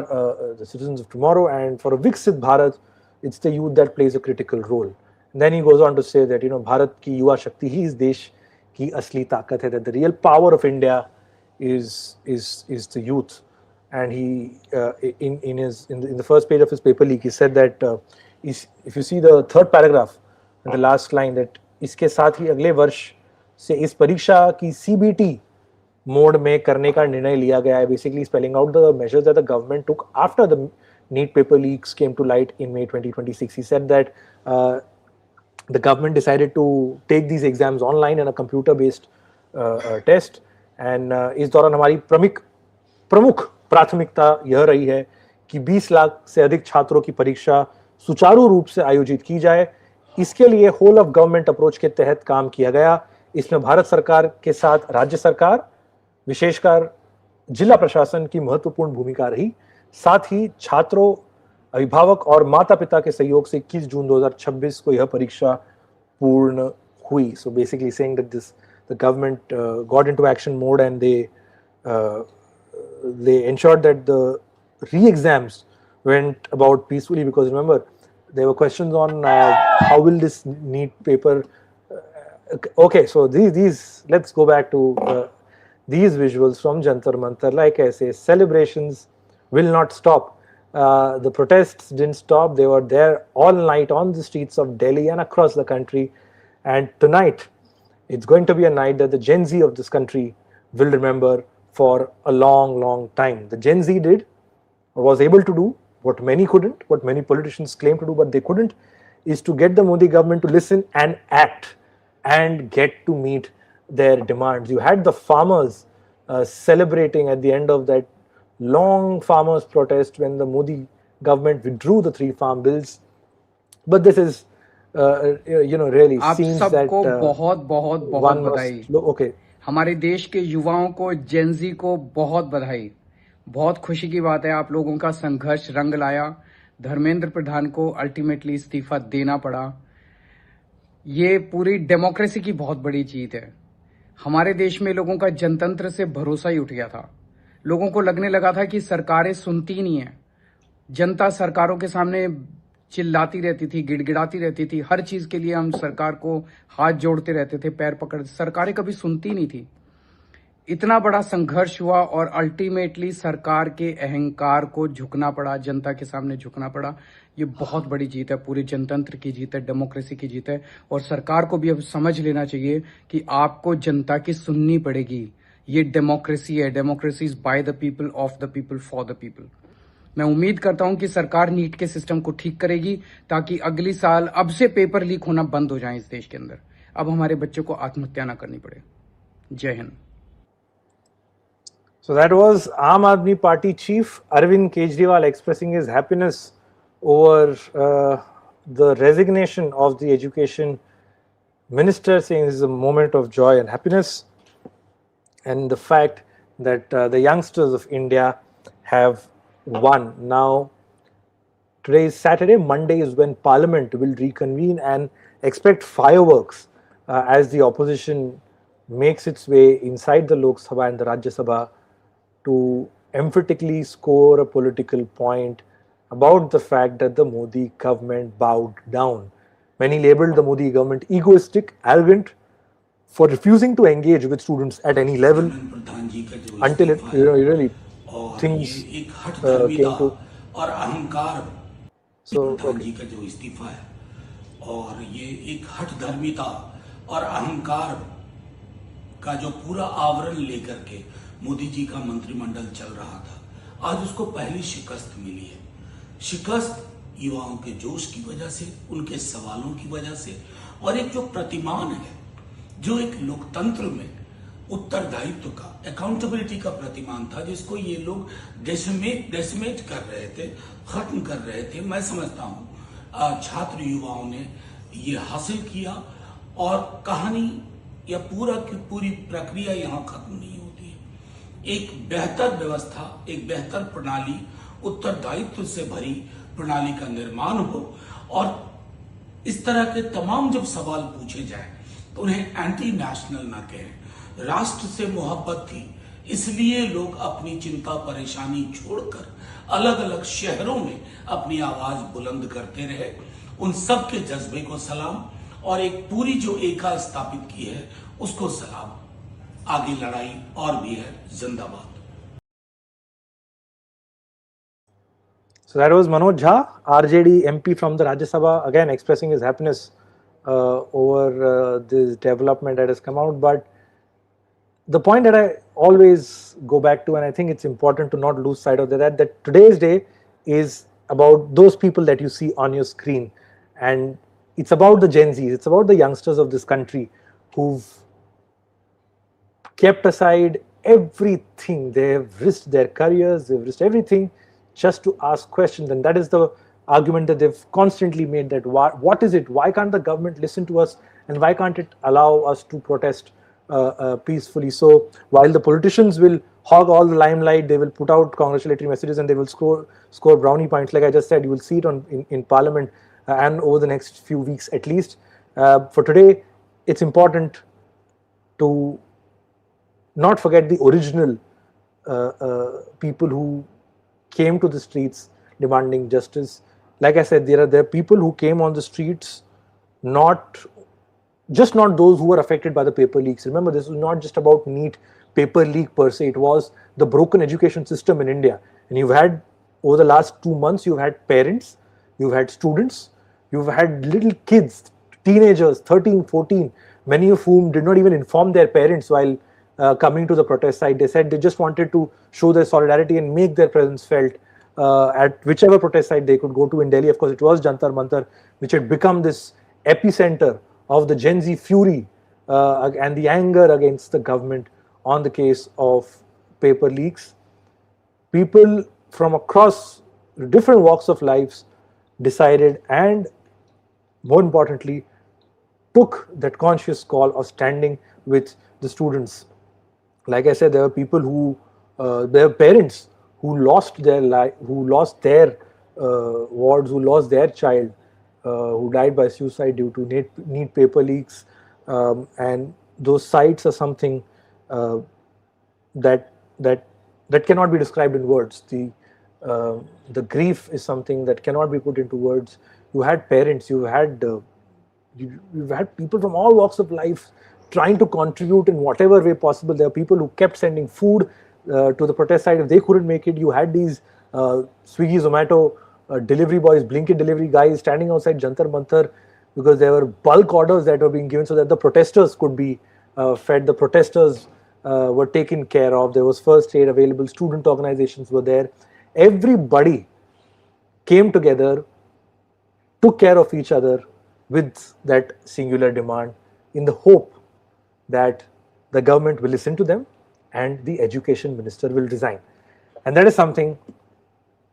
the citizens of tomorrow, and for a viksit Bharat, it's the youth that plays a critical role. And then he goes on to say that Bharat की युवा शक्ति ही इस देश की असली ताकत है. That the real power of India is the youth. And he in the first page of his paper leak, he said that if you see the third paragraph and the last line, that इसके साथ ही अगले वर्ष से इस परीक्षा की CBT mode में करने का निर्णय लिया गया है. Basically spelling out the measures that the government took after the NEET paper leaks came to light in May 2026. He said that the government decided to take these exams online in a computer-based test. And इस दौरान हमारी प्रमुख प्राथमिकता यह रही है कि 20 लाख से अधिक छात्रों की परीक्षा सुचारू रूप से आयोजित की जाए. इसके लिए होल ऑफ गवर्नमेंट अप्रोच के तहत काम किया गया. इसमें भारत सरकार के साथ राज्य सरकार, विशेषकर जिला प्रशासन की महत्वपूर्ण भूमिका रही. साथ ही छात्रों, अभिभावक और माता पिता के सहयोग से 21 जून 2026 को यह परीक्षा पूर्ण हुई. So basically saying that the government got into action mode, and they ensured that the re-exams went about peacefully, because remember, there were questions on how will this NEET paper. Okay, so these let's go back to these visuals from Jantar Mantar. Like I say, celebrations will not stop. The protests didn't stop. They were there all night on the streets of Delhi and across the country. And tonight, it's going to be a night that the Gen Z of this country will remember for a long, long time. The Gen Z did or was able to do what many couldn't, what many politicians claim to do, but they couldn't, is to get the Modi government to listen and act and get to meet their demands. You had the farmers celebrating at the end of that long farmers' protest when the Modi government withdrew the 3 farm bills. But this is, really आप seems that सबको बहुत बहुत बहुत one बधाई। must. Okay. हमारे देश के युवाओं को, जेनजी को बहुत बधाई। बहुत खुशी की बात है, आप लोगों का संघर्ष रंग लाया। धर्मेंद्र प्रधान को अल्टीमेटली इस्तीफा देना पड़ा। ये पूरी डेमोक्रेसी की बहुत बड़ी जीत है। हमारे देश में लोगों का जनतंत्र से भरोसा ही उठ गया था। लोगों को लगने लगा था कि सरकारें सुनती नहीं है। जनता सरकारों के सामने चिल्लाती रहती थी, गिड़गिड़ाती रहती थी। हर चीज के लिए हम सरकार को हाथ जोड़ते रहते थे, पैर पकड़। सरकारें कभी सुनती नहीं थी। इतना बड़ा संघर्ष हुआ और अल्टीमेटली सरकार के अहंकार को झुकना पड़ा, जनता के सामने झुकना पड़ा। ये बहुत बड़ी जीत है, पूरे जनतंत्र की जीत है, डेमोक्रेसी की जीत है। और सरकार को भी अब समझ लेना चाहिए कि आपको जनता की सुननी पड़ेगी। ये डेमोक्रेसी है, democracy is by the people, of the people, for the people. मैं उम्मीद करता हूं कि सरकार नीट के सिस्टम को ठीक करेगी ताकि अगली साल अब से पेपर लीक होना बंद हो जाए इस देश के अंदर। अब हमारे बच्चों को आत्महत्या ना करनी पड़े। जय Hind. So that was Aam Aadmi Party chief Arvind Kejriwal expressing his happiness over the resignation of the education minister, saying this is a moment of joy and happiness, and the fact that the youngsters of India have won. Now, today is Saturday. Monday is when Parliament will reconvene, and expect fireworks as the opposition makes its way inside the Lok Sabha and the Rajya Sabha to emphatically score a political point about the fact that the Modi government bowed down. Many labeled the Modi government egoistic, arrogant, for refusing to engage with students at any level until it really things came to. और अहंकार प्रधान जी का जो इस्तीफा है, और ये एक हठ धर्मिता और अहंकार का जो पूरा आवरण लेकर के मोदी जी का मंत्रिमंडल चल रहा था, आज उसको पहली शिकस्त मिली है। शिकस्त युवाओं के जोश की वजह से, उनके सवालों की वजह से, और एक जो प्रतिमान है, जो एक लोकतंत्र में उत्तरदायित्व का, अकाउंटेबिलिटी का प्रतिमान था, जिसको ये लोग डेसिमेट कर रहे थे, खत्म कर रहे थे। मैं समझता हूं छात्र युवाओं ने ये हासिल किया, और कहानी या पूरा की पूरी प्रक्रिया यहां खत्म नहीं होती है। एक बेहतर व्यवस्था, एक बेहतर प्रणाली, उत्तरदायित्व से भरी प्रणाली का निर्माण हो, और इस तरह के तमाम जब सवाल पूछे जाए तो उन्हें एंटी नेशनल ना कहें। राष्ट्र से मोहब्बत थी, इसलिए लोग अपनी चिंता परेशानी छोड़कर अलग अलग शहरों में अपनी आवाज बुलंद करते रहे। उन सब के जज्बे को सलाम, और एक पूरी जो एका स्थापित की है उसको सलाम। आगे लड़ाई और भी है, जिंदाबाद। So that was Manoj Jha, RJD MP from the Rajya Sabha, again expressing his happiness over this development that has come out. But the point that I always go back to, and I think it's important to not lose sight of that today's day is about those people that you see on your screen, and it's about the Gen Zs, it's about the youngsters of this country who've kept aside everything. They've risked their careers, they've risked everything just to ask questions. And that is the argument that they've constantly made, that what is it? Why can't the government listen to us? And why can't it allow us to protest peacefully? So while the politicians will hog all the limelight, they will put out congratulatory messages and they will score brownie points. Like I just said, you will see it in Parliament and over the next few weeks at least. For today, it's important to not forget the original people who came to the streets demanding justice. like I said, there are people who came on the streets, not not those who were affected by the paper leaks. Remember, this was not just about NEET paper leak per se. It was the broken education system in India. And you've had, over the last 2 months, you've had parents, you've had students, you've had little kids, teenagers, 13, 14, many of whom did not even inform their parents while coming to the protest site. They said they just wanted to show their solidarity and make their presence felt at whichever protest site they could go to in Delhi. Of course, it was Jantar Mantar, which had become this epicenter of the Gen Z fury and the anger against the government on the case of paper leaks. People from across different walks of lives decided, and more importantly, took that conscious call of standing with the students. Like I said, there were people who, their parents who lost their life, who lost their wards, who lost their child, who died by suicide due to NEET paper leaks, and those sites are something that that cannot be described in words. The grief is something that cannot be put into words. You had parents, you've had people from all walks of life trying to contribute in whatever way possible. There are people who kept sending food to the protest site if they couldn't make it. You had these Swiggy, Zomato delivery boys, Blinkit delivery guys standing outside Jantar Mantar because there were bulk orders that were being given so that the protesters could be fed. The protesters were taken care of. There was first aid available. Student organizations were there. Everybody came together, took care of each other with that singular demand in the hope that the government will listen to them and the education minister will resign. And that is something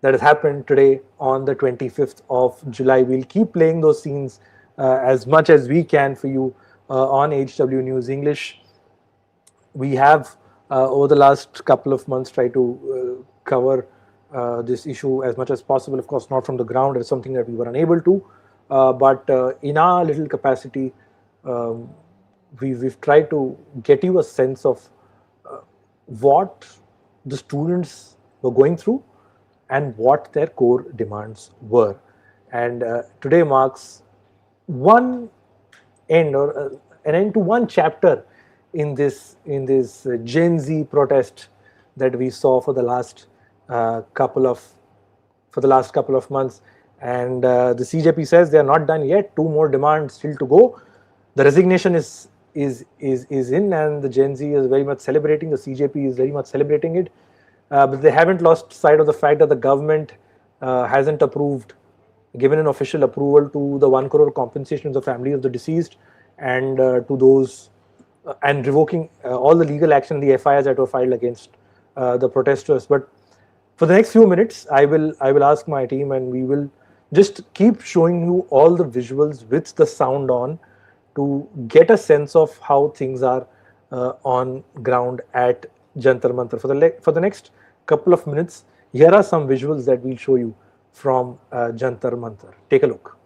that has happened today on the 25th of July. We'll keep playing those scenes as much as we can for you on HW News English. We have over the last couple of months tried to cover this issue as much as possible. Of course, not from the ground. It's something that we were unable to. But in our little capacity, we've tried to get you a sense of what the students were going through and what their core demands were. And today marks one end, or an end to one chapter in this Gen Z protest that we saw for the last couple of months. And the CJP says they are not done yet. 2 more demands still to go. The resignation is in, and the Gen Z is very much celebrating. The CJP is very much celebrating it. But they haven't lost sight of the fact that the government hasn't given an official approval to the 1 crore compensation to the family of the deceased, and to those, and revoking all the legal action, the FIRs that were filed against the protesters. But for the next few minutes, I will ask my team, and we will just keep showing you all the visuals with the sound on to get a sense of how things are on ground at Jantar Mantar. For the next couple of minutes, here are some visuals that we'll show you from Jantar Mantar. Take a look.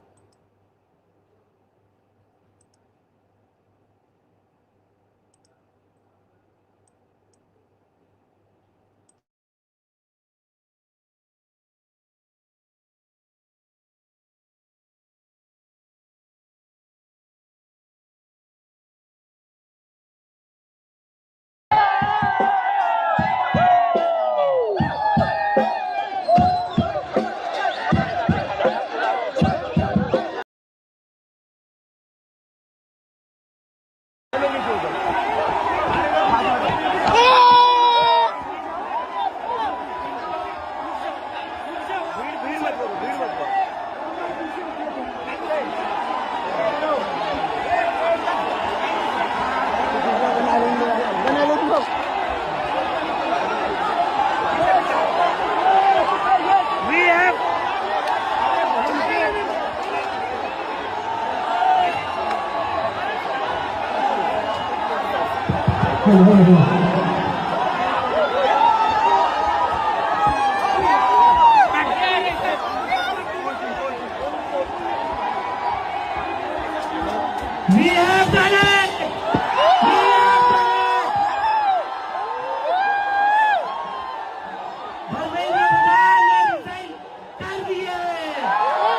We have done it! Dharmendra Pradhan ने resign कर दिए।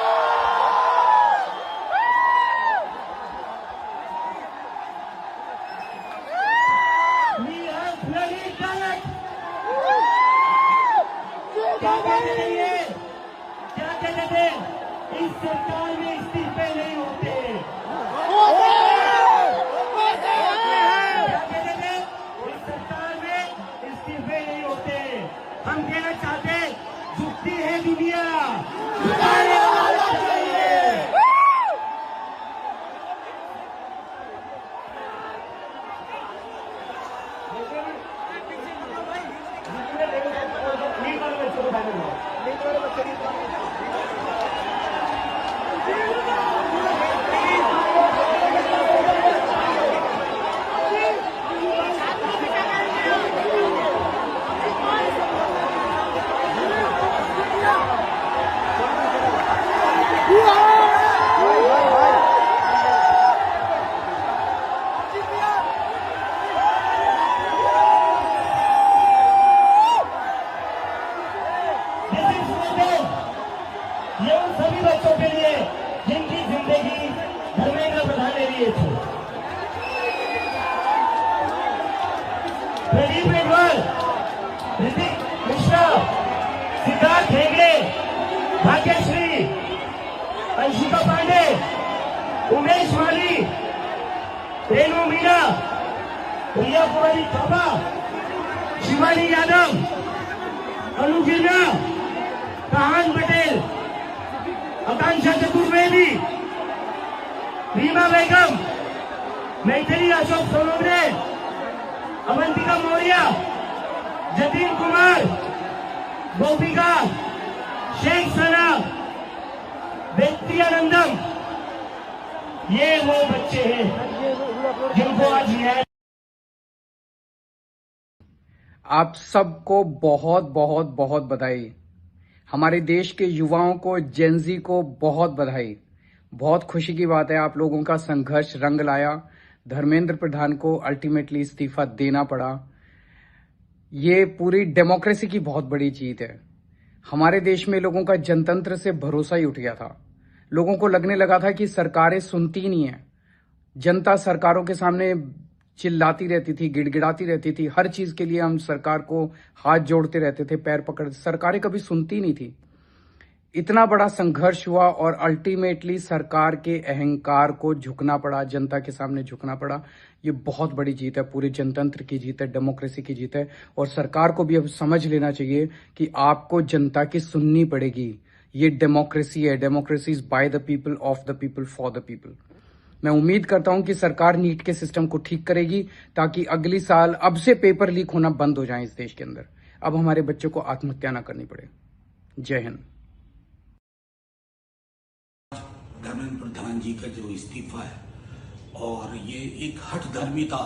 किए थे। प्रदीप मेघवाल, ऋतिक मिश्रा, सिद्धार्थ हेगड़े, भाग्यश्री, अंशिका पांडे, उमेश माली, रेणु मीणा, प्रिया कुमारी थापा, शिवानी यादव, अनु गिरना, कहान पटेल, आकांक्षा चतुर्वेदी, रीमा बेगम, मैथिली अशोक सोनवणे, अवंतिका मौर्य, जतीन कुमार, गोपिका, शेख सना, व्यक्तियानंदम, ये वो बच्चे हैं जिनको आज न्याय। आप सबको बहुत बहुत बहुत बधाई। हमारे देश के युवाओं को, जेनजी को बहुत बधाई। बहुत खुशी की बात है, आप लोगों का संघर्ष रंग लाया। धर्मेंद्र प्रधान को अल्टीमेटली इस्तीफा देना पड़ा। ये पूरी डेमोक्रेसी की बहुत बड़ी जीत है। हमारे देश में लोगों का जनतंत्र से भरोसा ही उठ गया था। लोगों को लगने लगा था कि सरकारें सुनती नहीं है। जनता सरकारों के सामने चिल्लाती रहती थी, गिड़गिड़ाती रहती थी। हर चीज के लिए हम सरकार को हाथ जोड़ते रहते थे, पैर पकड़ते। सरकारें कभी सुनती नहीं थी। इतना बड़ा संघर्ष हुआ और अल्टीमेटली सरकार के अहंकार को झुकना पड़ा, जनता के सामने झुकना पड़ा। ये बहुत बड़ी जीत है, पूरे जनतंत्र की जीत है, डेमोक्रेसी की जीत है। और सरकार को भी अब समझ लेना चाहिए कि आपको जनता की सुननी पड़ेगी। ये डेमोक्रेसी है। Democracy is by the people, of the people, for the people. मैं उम्मीद करता हूं कि सरकार नीट के सिस्टम को ठीक करेगी ताकि अगली साल अब से पेपर लीक होना बंद हो जाए इस देश के अंदर। अब हमारे बच्चों को आत्महत्या ना करनी पड़े। जय हिंद। धर्मेंद्र प्रधान जी का जो इस्तीफा है और ये एक हठधर्मिता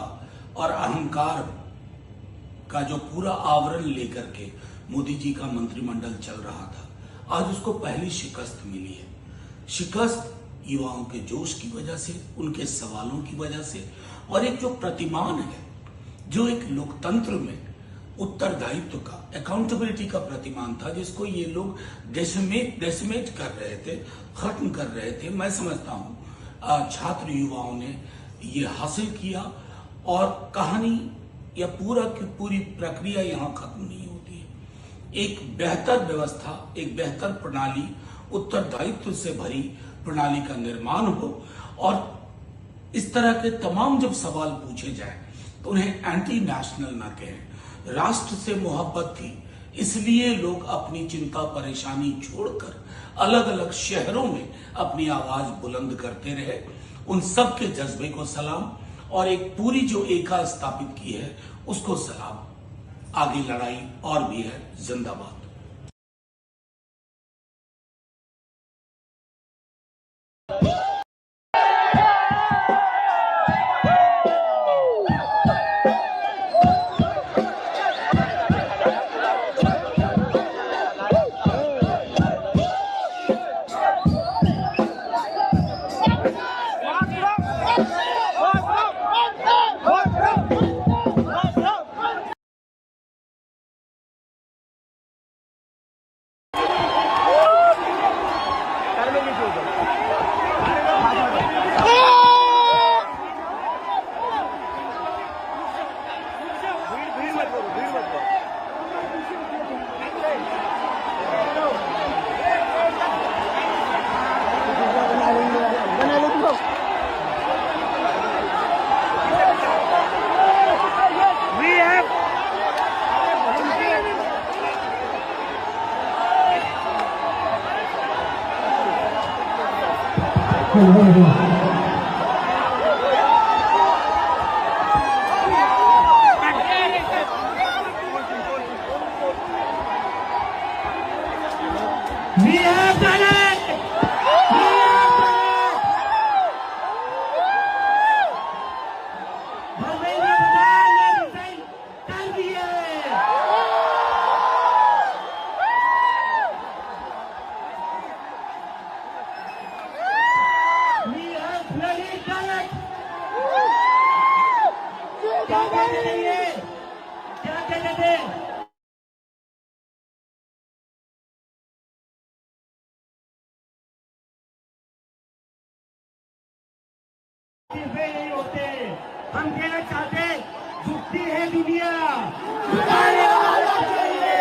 और अहंकार का जो पूरा आवरण लेकर के मोदी जी का मंत्रिमंडल चल रहा था, आज उसको पहली शिकस्त मिली है। शिकस्त युवाओं के जोश की वजह से, उनके सवालों की वजह से, और एक जो प्रतिमान है, जो एक लोकतंत्र में उत्तरदायित्व का, अकाउंटेबिलिटी का प्रतिमान था, जिसको ये लोग डेसिमेट कर रहे थे, खत्म कर रहे थे। मैं समझता हूं छात्र युवाओं ने ये हासिल किया। और कहानी या पूरा की पूरी प्रक्रिया यहां खत्म नहीं होती है। एक बेहतर व्यवस्था, एक बेहतर प्रणाली, उत्तरदायित्व से भरी प्रणाली का निर्माण हो। और इस तरह के तमाम जब सवाल पूछे जाए तो उन्हें एंटी नेशनल ना कहें। राष्ट्र से मोहब्बत थी, इसलिए लोग अपनी चिंता परेशानी छोड़कर अलग अलग शहरों में अपनी आवाज बुलंद करते रहे। उन सब के जज्बे को सलाम, और एक पूरी जो एका स्थापित की है उसको सलाम। आगे लड़ाई और भी है। जिंदाबाद। We have done it! We have done it! Dharmendra Pradhan ने रिजाइन कर दिए। We have bloody done it! क्या कहते थे ये? क्या कहते थे? इस्तीफे नहीं होते। हम कहना चाहते झुकती है दुनिया, झुकाने वाला चाहिए।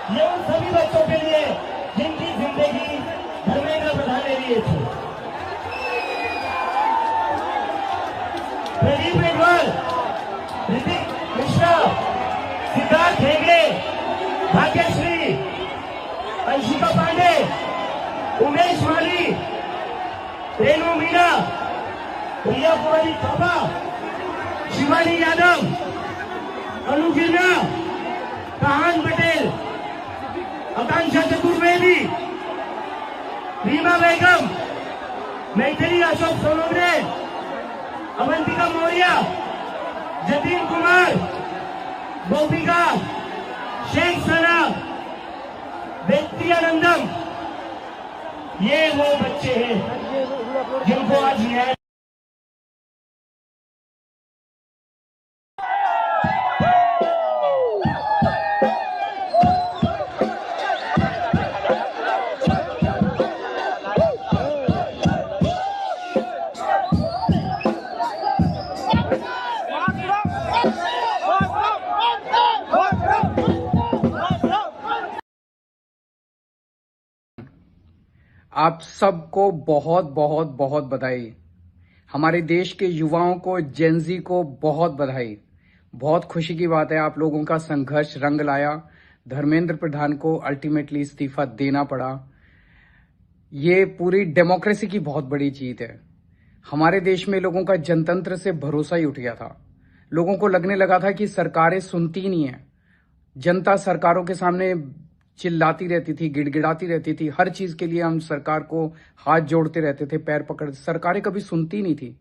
ये उन सभी बच्चों के लिए जिनकी जिंदगी धर्मेंद्र प्रधान ने लिए थे। प्रदीप मेघवाल, ऋतिक मिश्रा, सिद्धार्थ हेगड़े, भाग्यश्री, अंशिका पांडे, उमेश माली, रेणु मीना, प्रिया कुमारी थापा, शिवानी यादव, अनु गिरना, कहान पटेल, आकांक्षा चतुर्वेदी, रीमा बेगम, मैथिली अशोक सोनोग्रे, अवंतिका मौर्य, जतीन कुमार, गोपिका, शेख सना, व्यक्तियानंदम, ये वो बच्चे हैं जिनको आज न्याय आप सबको बहुत बहुत बहुत बधाई। हमारे देश के युवाओं को, जेनजी को बहुत बधाई। बहुत खुशी की बात है, आप लोगों का संघर्ष रंग लाया। धर्मेंद्र प्रधान को अल्टीमेटली इस्तीफा देना पड़ा। ये पूरी डेमोक्रेसी की बहुत बड़ी जीत है। हमारे देश में लोगों का जनतंत्र से भरोसा ही उठ गया था। लोगों को लगने लगा था कि सरकारें सुनती नहीं है। जनता सरकारों के सामने चिल्लाती रहती थी, गिड़गिड़ाती रहती थी। हर चीज के लिए हम सरकार को हाथ जोड़ते रहते थे, पैर पकड़ते। सरकारें कभी सुनती नहीं थी।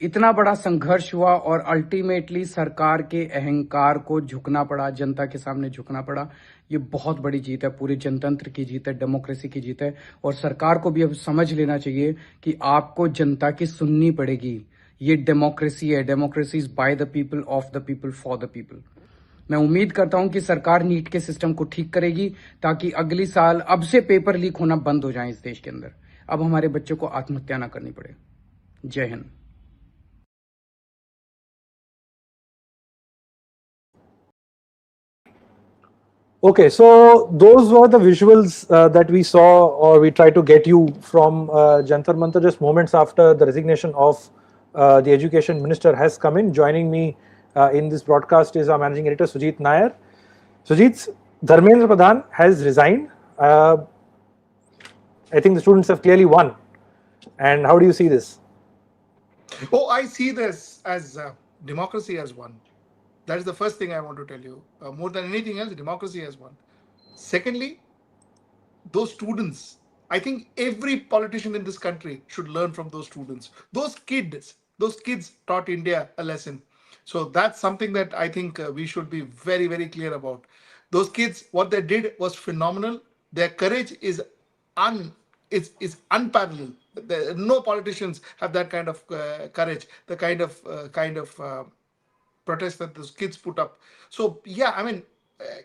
इतना बड़ा संघर्ष हुआ और अल्टीमेटली सरकार के अहंकार को झुकना पड़ा, जनता के सामने झुकना पड़ा। ये बहुत बड़ी जीत है, पूरे जनतंत्र की जीत है, डेमोक्रेसी की जीत है। और सरकार को भी अब समझ लेना चाहिए कि आपको जनता की सुननी पड़ेगी। ये डेमोक्रेसी है। Democracy is by the people, of the people, for the people. मैं उम्मीद करता हूं कि सरकार नीट के सिस्टम को ठीक करेगी ताकि अगली साल अब से पेपर लीक होना बंद हो जाए इस देश के अंदर। अब हमारे बच्चों को आत्महत्या ना करनी पड़े। जय Hind. Okay, so those were the visuals that we saw, or we tried to get you from Jantar Mantar just moments after the resignation of the education minister has come in. Joining me in this broadcast is our managing editor Sujit Nair. Sujit, Dharmendra Pradhan has resigned. I think the students have clearly won. And how do you see this? Oh, I see this as democracy has won. That is the first thing I want to tell you. More than anything else, democracy has won. Secondly, those students, I think every politician in this country should learn from those students. Those kids taught India a lesson. So that's something that I think we should be very, very clear about. Those kids, what they did was phenomenal. Their courage is unparalleled. No politicians have that kind of courage, the kind of protest that those kids put up. So yeah, I mean,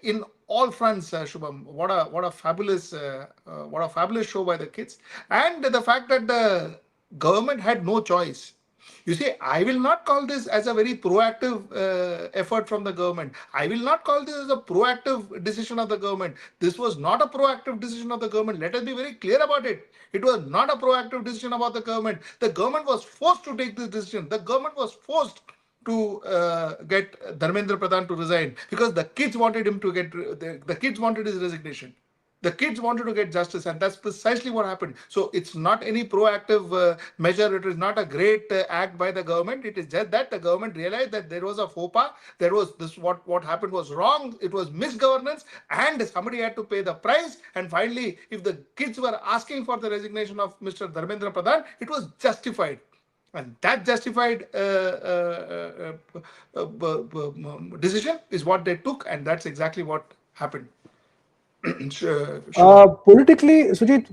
in all fronts, Shubham, what a fabulous show by the kids, and the fact that the government had no choice. You see, I will not call this as a very proactive effort from the government. I will not call this as a proactive decision of the government. This was not a proactive decision of the government. Let us be very clear about it. It was not a proactive decision about the government. The government was forced to take this decision. The government was forced to get Dharmendra Pradhan to resign because the kids wanted him to get, the kids wanted his resignation. The kids wanted to get justice, and that's precisely what happened. So it's not any proactive measure. It is not a great act by the government. It is just that the government realized that there was a faux pas. There was this, what happened was wrong. It was misgovernance, and somebody had to pay the price. And finally, if the kids were asking for the resignation of Mr. Dharmendra Pradhan, it was justified. And that justified decision is what they took, and that's exactly what happened. Shubham. Politically, Sujit,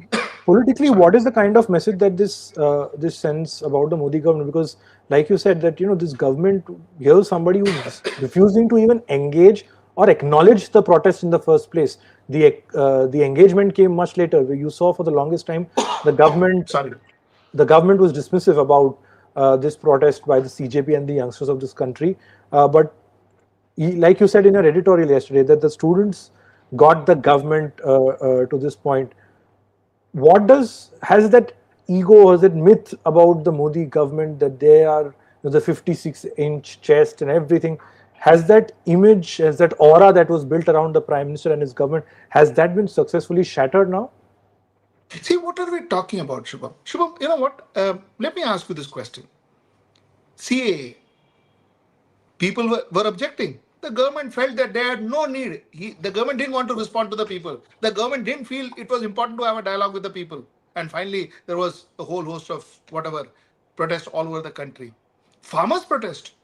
politically, Sorry. what is the kind of message that this sends about the Modi government? Because, like you said, that this government, here's somebody who's refusing to even engage or acknowledge the protest in the first place. The engagement came much later. You saw for the longest time the government Sorry. the government was dismissive about this protest by the CJP and the youngsters of this country. But like you said in your editorial yesterday, that the students got the government to this point. What has that ego or that myth about the Modi government that they are the 56-inch chest and everything? Has that image, has that aura that was built around the Prime Minister and his government, has that been successfully shattered now? See, what are we talking about, Shubham? Shubham, you know what? Let me ask you this question. CAA, people were objecting. The government felt that they had no need. The government didn't want to respond to the people. The government didn't feel it was important to have a dialogue with the people. And finally, there was a whole host of whatever protests all over the country. Farmers protest.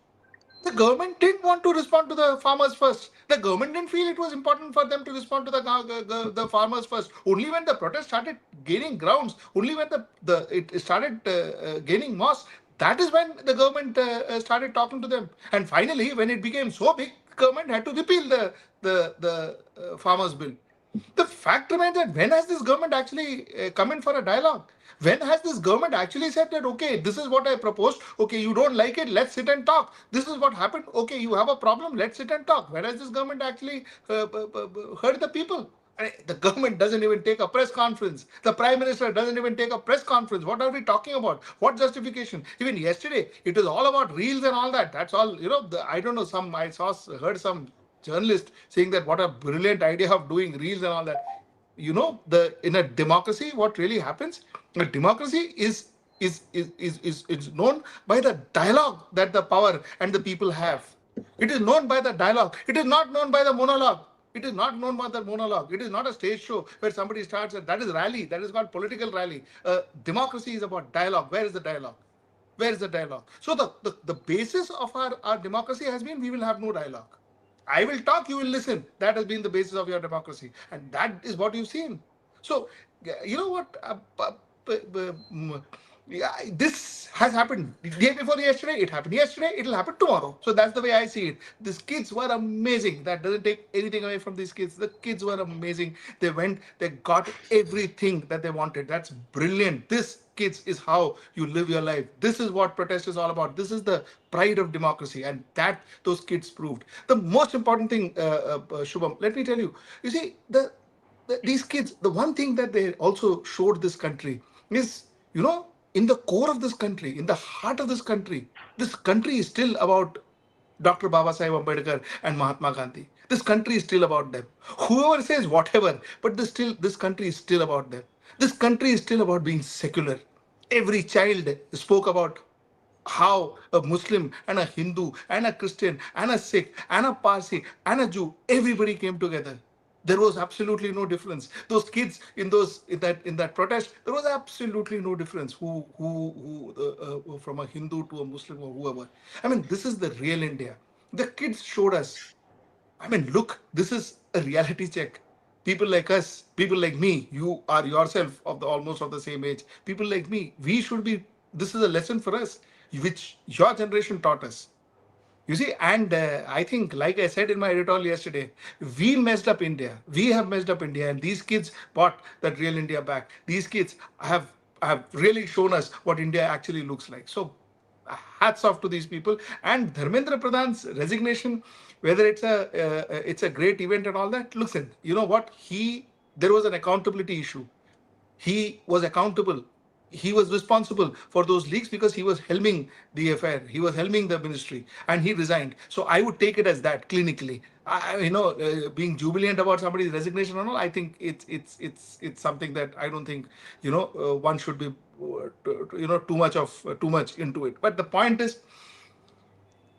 The government didn't want to respond to the farmers first. The government didn't feel it was important for them to respond to the farmers first. Only when the protest started gaining grounds, only when it started gaining mass, that is when the government started talking to them. And finally, when it became so big, government had to repeal the farmers bill. The fact remains that when has this government actually come in for a dialogue? When has this government actually said that, okay, this is what I proposed, okay, you don't like it, let's sit and talk. This is what happened, okay, you have a problem, let's sit and talk. When has this government actually heard the people? The government doesn't even take a press conference. The Prime Minister doesn't even take a press conference. What are we talking about? What justification? Even yesterday, it was all about reels and all that. That's all, I don't know, heard some journalist saying that what a brilliant idea of doing reels and all that. In a democracy, what really happens? A democracy is known by the dialogue that the power and the people have. It is known by the dialogue. It is not known by the monologue. It is not known by the monologue. It is not a stage show where somebody starts and that is rally. That is called political rally. Democracy is about dialogue. Where is the dialogue? Where is the dialogue? So the basis of our democracy has been we will have no dialogue. I will talk, you will listen. That has been the basis of your democracy. And that is what you've seen. So, you know what? Yeah, this has happened the day before yesterday. It happened yesterday. It will happen tomorrow. So that's the way I see it. These kids were amazing. That doesn't take anything away from these kids. The kids were amazing. They went, they got everything that they wanted. That's brilliant. This, kids, is how you live your life. This is what protest is all about. This is the pride of democracy, and that those kids proved. The most important thing, Shubham, let me tell you. You see, these kids. The one thing that they also showed this country is, in the core of this country, in the heart of this country is still about Dr. Babasaheb Ambedkar and Mahatma Gandhi. This country is still about them. Whoever says whatever, but this country is still about them. This country is still about being secular. Every child spoke about how a Muslim and a Hindu and a Christian and a Sikh and a Parsi and a Jew, everybody came together. There was absolutely no difference. Those kids in that protest, there was absolutely no difference who from a Hindu to a Muslim or whoever. I mean, this is the real India. The kids showed us. I mean, look, this is a reality check. People like us, people like me, you are yourself almost of the same age. People like me, we should be. This is a lesson for us, which your generation taught us. You see, and I think, like I said in my editorial yesterday, we messed up India. We have messed up India, and these kids brought that real India back. These kids have really shown us what India actually looks like. So, hats off to these people. And Dharmendra Pradhan's resignation, whether it's a great event and all that. Listen, you know what? There was an accountability issue. He was accountable. he was responsible for those leaks because he was helming the affair, he was helming the ministry, and he resigned. So I would take it as that clinically. Being jubilant about somebody's resignation and all, I think it's something that I don't think one should be too much into it. But the point is,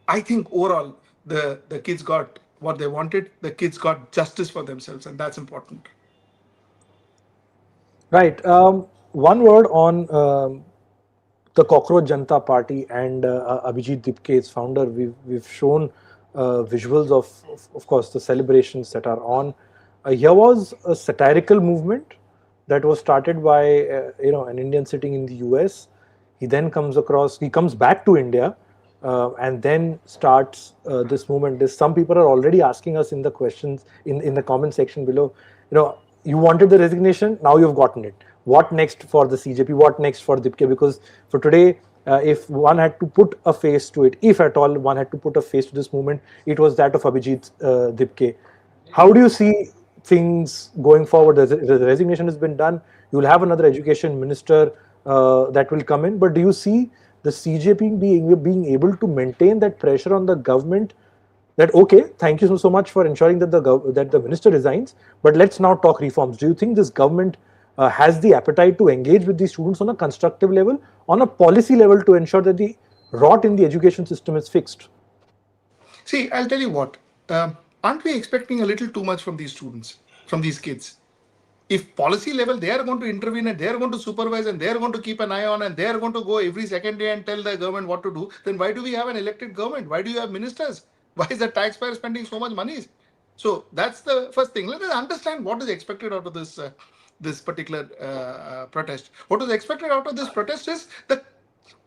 I think overall the kids got what they wanted. The kids got justice for themselves, and that's important. Right. One word on the Cockroach Janata Party and Abhijit Dipke, its founder. We've shown visuals of course, the celebrations that are on. Here was a satirical movement that was started by an Indian sitting in the US. He then comes back to India, and then starts this movement. Some people are already asking us in the questions in the comment section below. You wanted the resignation, now you've gotten it. What next for the CJP? What next for Dipke? Because for today, if one had to put a face to it, if at all one had to put a face to this movement, it was that of Abhijit Dipke. How do you see things going forward? The resignation has been done. You'll have another education minister that will come in. But do you see the CJP being able to maintain that pressure on the government that, okay, thank you so much for ensuring that the minister resigns, but let's now talk reforms? Do you think this government has the appetite to engage with these students on a constructive level, on a policy level, to ensure that the rot in the education system is fixed? See, I'll tell you what. Aren't we expecting a little too much from these students, from these kids? If policy level they are going to intervene and they are going to supervise and they are going to keep an eye on and they are going to go every second day and tell the government what to do, then why do we have an elected government? Why do you have ministers? Why is the taxpayer spending so much money? So that's the first thing. Let us understand what is expected out of this particular protest. What is expected out of this protest is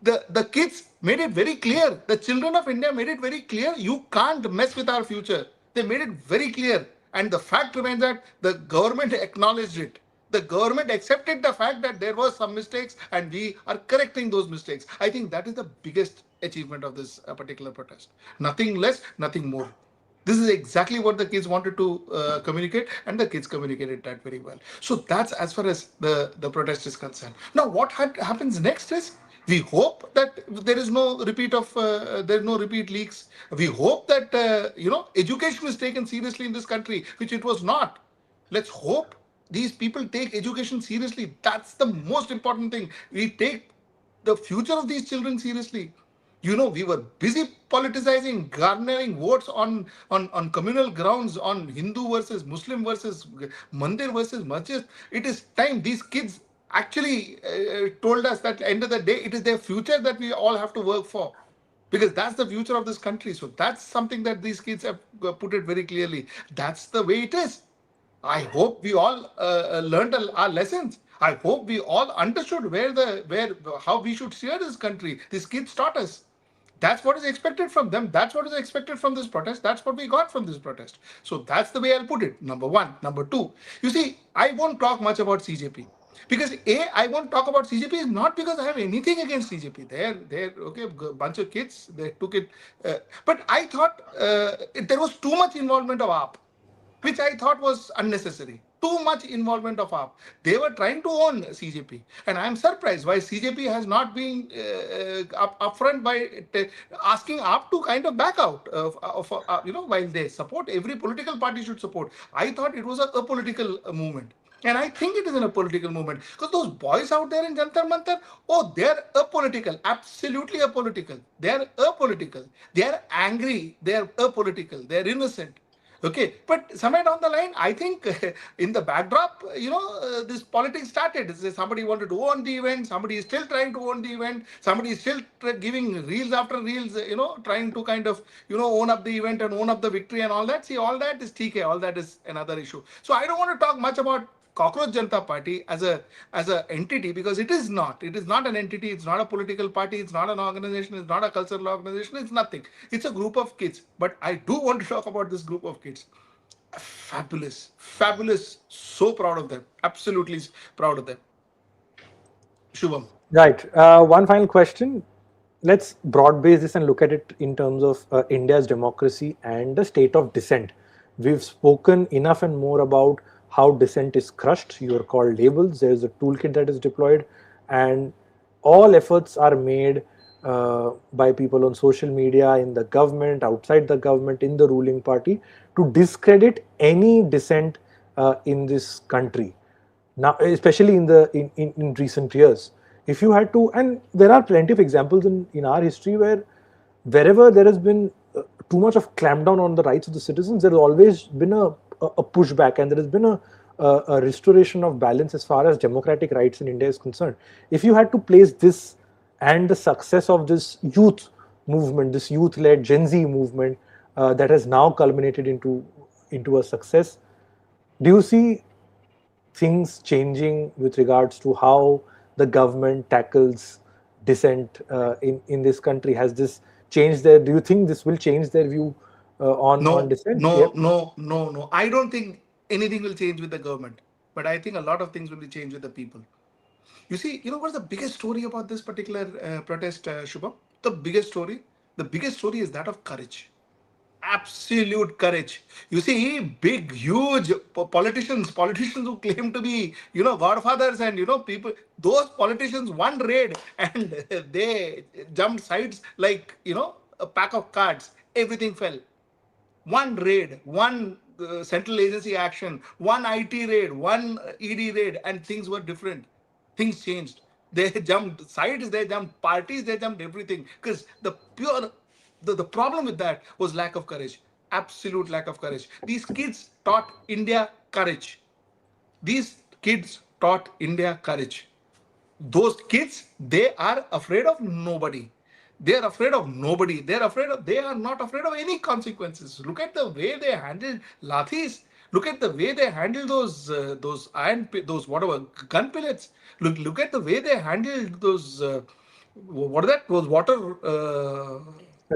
the kids made it very clear. The children of India made it very clear. You can't mess with our future. They made it very clear. And the fact remains that the government acknowledged it. The government accepted the fact that there were some mistakes and we are correcting those mistakes. I think that is the biggest achievement of this particular protest. Nothing less, nothing more. This is exactly what the kids wanted to communicate, and the kids communicated that very well. So that's as far as the protest is concerned. Now, what happens next is, we hope that there is no repeat of there are no repeat leaks. We hope that education is taken seriously in this country, which it was not. Let's hope these people take education seriously. That's the most important thing. We take the future of these children seriously. We were busy politicizing, garnering votes on communal grounds, on Hindu versus Muslim versus Mandir versus Masjid. It is time these kids actually told us that at the end of the day, it is their future that we all have to work for. Because that's the future of this country. So that's something that these kids have put it very clearly. That's the way it is. I hope we all learned our lessons. I hope we all understood how we should steer this country. These kids taught us. That's what is expected from them. That's what is expected from this protest. That's what we got from this protest. So that's the way I'll put it. Number one. Number two, you see, I won't talk much about CJP. Because I won't talk about CJP is not because I have anything against CJP. They're okay, bunch of kids, they took it. But I thought there was too much involvement of AAP, which I thought was unnecessary. Too much involvement of AAP. They were trying to own CJP. And I'm surprised why CJP has not been upfront by asking AAP to kind of back out, while they support, every political party should support. I thought it was a political movement. And I think it is in a political movement. Because those boys out there in Jantar Mantar, they're apolitical, absolutely apolitical. They're apolitical. They're angry. They're apolitical. They're innocent. Okay, but somewhere down the line, I think in the backdrop, this politics started. Somebody wanted to own the event. Somebody is still trying to own the event. Somebody is still giving reels after reels, trying to kind of, own up the event and own up the victory and all that. See, all that is TK. All that is another issue. So I don't want to talk much about Cockroach Janata Party as a entity, because it is not an entity. It's not a political party. It's not an organization. It's not a cultural organization. It's nothing. It's a group of kids. But I do want to talk about this group of kids. Fabulous. So proud of them. Absolutely proud of them. Shubham. Right. One final question. Let's broad base this and look at it in terms of India's democracy and the state of dissent. We've spoken enough and more about how dissent is crushed. You are called labels. There is a toolkit that is deployed, and all efforts are made by people on social media, in the government, outside the government, in the ruling party, to discredit any dissent in this country. Now, especially in recent years, if you had to, and there are plenty of examples in our history where wherever there has been too much of clampdown on the rights of the citizens, there has always been a pushback, and there has been a restoration of balance as far as democratic rights in India is concerned. If you had to place this and the success of this youth movement, this youth-led Gen Z movement that has now culminated into a success, do you see things changing with regards to how the government tackles dissent in this country? Has this changed their? Do you think this will change their view on No, dissent? no, Yep. no, no, no. I don't think anything will change with the government, but I think a lot of things will be changed with the people. You see, what's the biggest story about this particular protest, Shubham? The biggest story? The biggest story is that of courage. Absolute courage. You see, big, huge politicians who claim to be, godfathers, and, people, those politicians, one raid and they jumped sides like, a pack of cards. Everything fell. One raid, one central agency action, one IT raid, one ED raid, and things were different. Things changed. They jumped sides, they jumped parties, they jumped everything. Because the problem with that was lack of courage. Absolute lack of courage. These kids taught India courage. These kids taught India courage. Those kids, they are afraid of nobody. They are afraid of nobody. They are not afraid of any consequences. Look at the way they handle lathis. Look at the way they handle those those whatever gun pellets. Look at the way they handle those what are that? Those water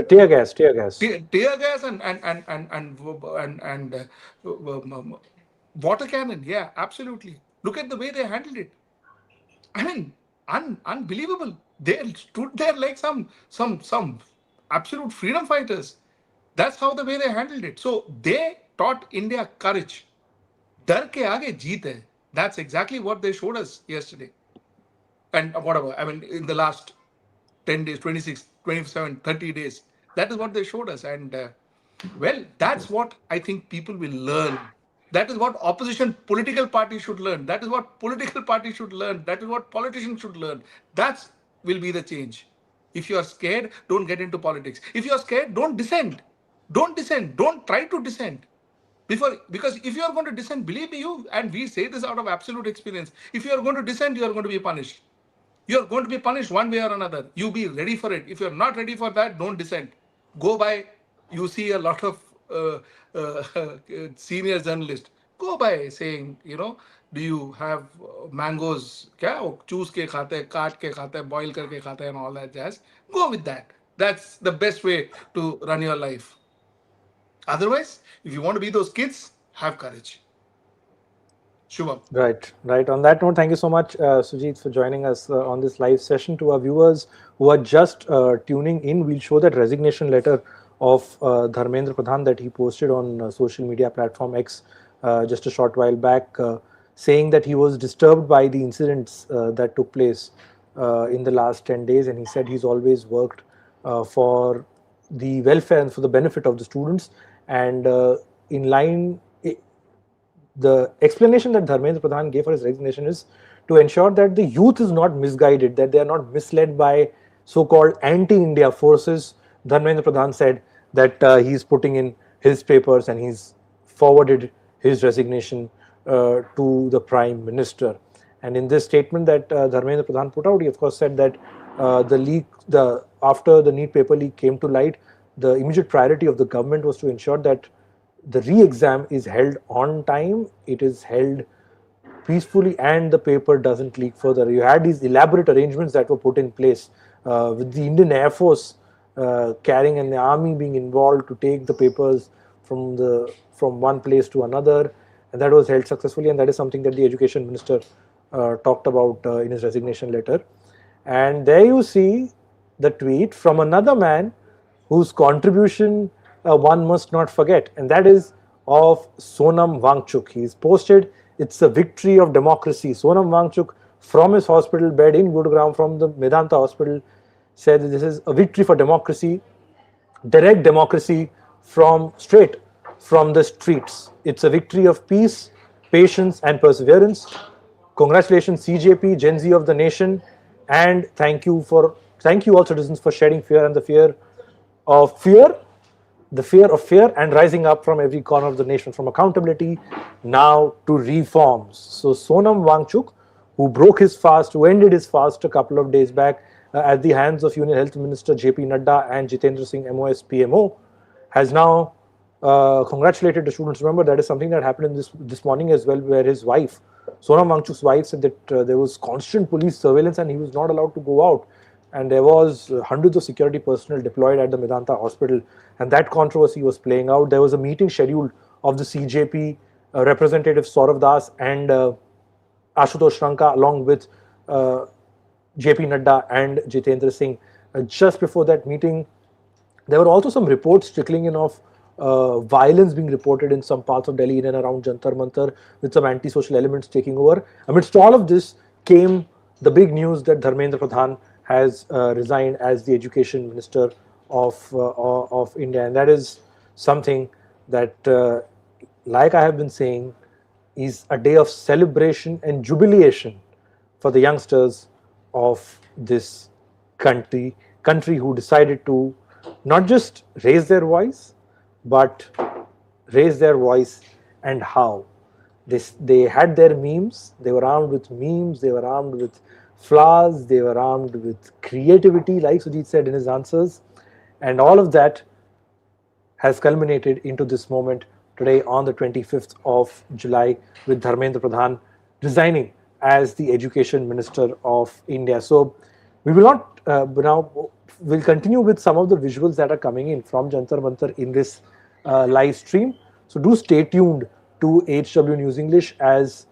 Tear gas, tear gas. tear gas and water cannon. Yeah, absolutely. Look at the way they handled it. I mean, unbelievable. They stood there like some absolute freedom fighters. That's how the way they handled it. So they taught India courage. डर के आगे जीत है. That's exactly what they showed us yesterday. And whatever, I mean, in the last 10 days, 26, 27, 30 days. That is what they showed us. And well, that's what I think people will learn. That is what opposition political parties should learn. That is what political parties should learn. That is what politicians should learn. That will be the change. If you are scared, don't get into politics. If you are scared, don't dissent. Don't dissent. Don't try to dissent. Because if you are going to dissent, believe me, and we say this out of absolute experience, if you are going to dissent, you are going to be punished. You're going to be punished one way or another. You be ready for it. If you're not ready for that, don't dissent. Go by. You see a lot of senior journalists go by saying, do you have mangoes? Kya choose ke khate, kaat ke khate, boil karke khate, and all that jazz. Go with that. That's the best way to run your life. Otherwise, if you want to be those kids, have courage. Shubham. Right, right. On that note, thank you so much, Sujit, for joining us on this live session. To our viewers who are just tuning in, we'll show that resignation letter of Dharmendra Pradhan that he posted on social media platform X just a short while back, saying that he was disturbed by the incidents that took place in the last 10 days. And he said he's always worked for the welfare and for the benefit of the students. And the explanation that Dharmendra Pradhan gave for his resignation is to ensure that the youth is not misguided, that they are not misled by so-called anti-India forces. Dharmendra Pradhan said that he's putting in his papers and he's forwarded his resignation to the Prime Minister. And in this statement that Dharmendra Pradhan put out, he of course said that after the NEET paper leak came to light, the immediate priority of the government was to ensure that the re-exam is held on time, it is held peacefully, and the paper doesn't leak further. You had these elaborate arrangements that were put in place with the Indian Air Force carrying and the army being involved to take the papers from one place to another, and that was held successfully. And that is something that the Education Minister talked about in his resignation letter. And there you see the tweet from another man whose contribution one must not forget, and that is of Sonam Wangchuk. He's posted, "It's a victory of democracy." Sonam Wangchuk from his hospital bed in Gurugram, from the Medanta hospital, said that this is a victory for democracy, direct democracy from straight from the streets. It's a victory of peace, patience, and perseverance. Congratulations, CJP, Gen Z of the nation, and thank you all citizens for shedding fear and the fear of fear and rising up from every corner of the nation, from accountability now to reforms. So Sonam Wangchuk, who broke his fast, who ended his fast a couple of days back at the hands of Union Health Minister JP Nadda and Jitendra Singh MOS PMO, has now congratulated the students. Remember, that is something that happened in this morning as well, where his wife, Sonam Wangchuk's wife, said that there was constant police surveillance and he was not allowed to go out. And there was hundreds of security personnel deployed at the Medanta hospital, and that controversy was playing out. There was a meeting scheduled of the CJP representative Saurav Das and Ashutosh Ranka, along with JP Nadda and Jitendra Singh. Just before that meeting, there were also some reports trickling in of violence being reported in some parts of Delhi in and around Jantar Mantar, with some anti-social elements taking over. Amidst all of this came the big news that Dharmendra Pradhan has resigned as the Education Minister of India, and that is something that, like I have been saying, is a day of celebration and jubilation for the youngsters of this country who decided to not just raise their voice, but raise their voice and how. They had their memes, they were armed with memes, they were armed with flowers, they were armed with creativity, like Sujit said in his answers, and all of that has culminated into this moment today on the 25th of July, with Dharmendra Pradhan resigning as the Education Minister of India. So we will not now, we'll continue with some of the visuals that are coming in from Jantar Mantar in this live stream. So do stay tuned to HW News English as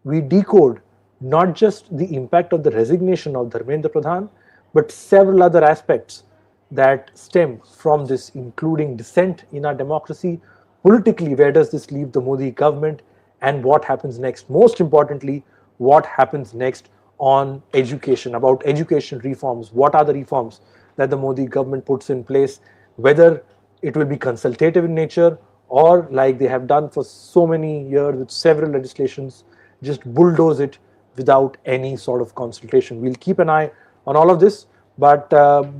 we decode not just the impact of the resignation of Dharmendra Pradhan, but several other aspects that stem from this, including dissent in our democracy. Politically, where does this leave the Modi government, and what happens next? Most importantly, what happens next on education, about education reforms? What are the reforms that the Modi government puts in place? Whether it will be consultative in nature, or like they have done for so many years with several legislations, just bulldoze it without any sort of consultation. We'll keep an eye on all of this, but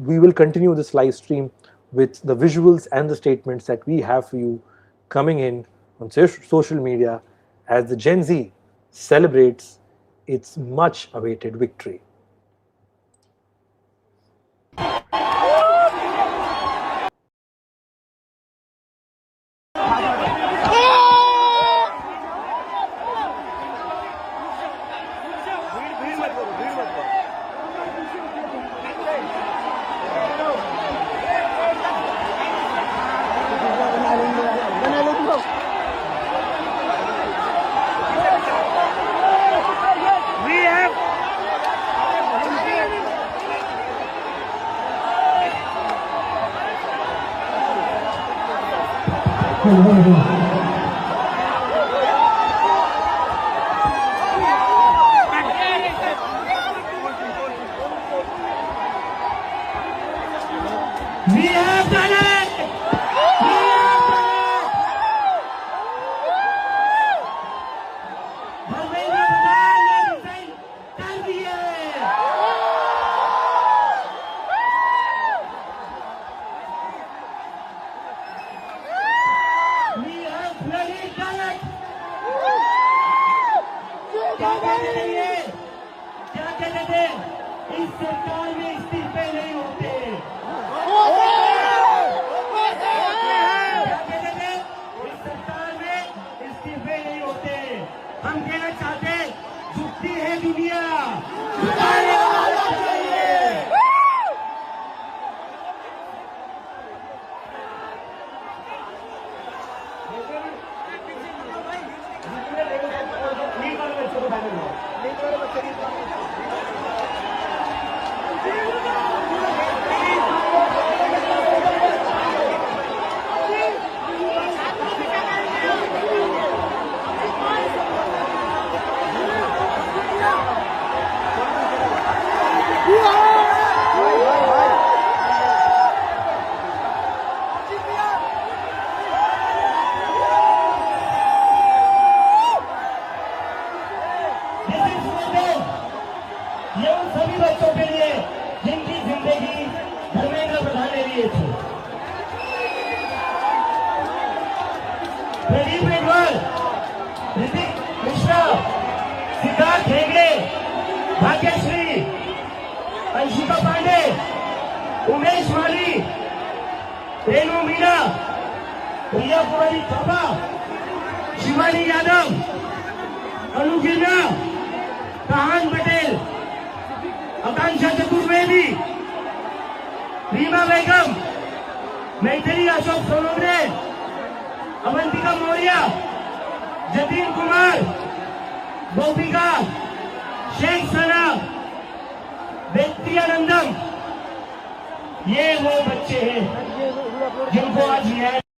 we will continue this live stream with the visuals and the statements that we have for you coming in on social media as the Gen Z celebrates its much awaited victory. We have done it! We have done it! Dharmendra Pradhan ने resign कर दिए। We have bloody done it! क्या कहते थे ये? क्या कहते थे? इस सरकार में इस्तीफे नहीं होते। हम कहना चाहते झुकती है दुनिया, झुकाने वाला चाहिए। છું. પ્રદીપ મેઘવાલ, ऋतिक मिश्रा, सिद्धार्थ हेगड़े, भाग्यश्री, अंशिका पांडे, उमेश माली, रेणु मीना, प्रिया पुरानी चौपा, शिवानी यादव, अनु गिरना, कहान पटेल, आकांक्षा चतुर्वेदी, रीमा बेगम, मैथिली अशोक सोनोग्रे, अवंतिका मौर्य, जतीन कुमार, गोपिका, शेख सना, व्यक्तियानंदम, ये वो बच्चे हैं जिनको आज न्याय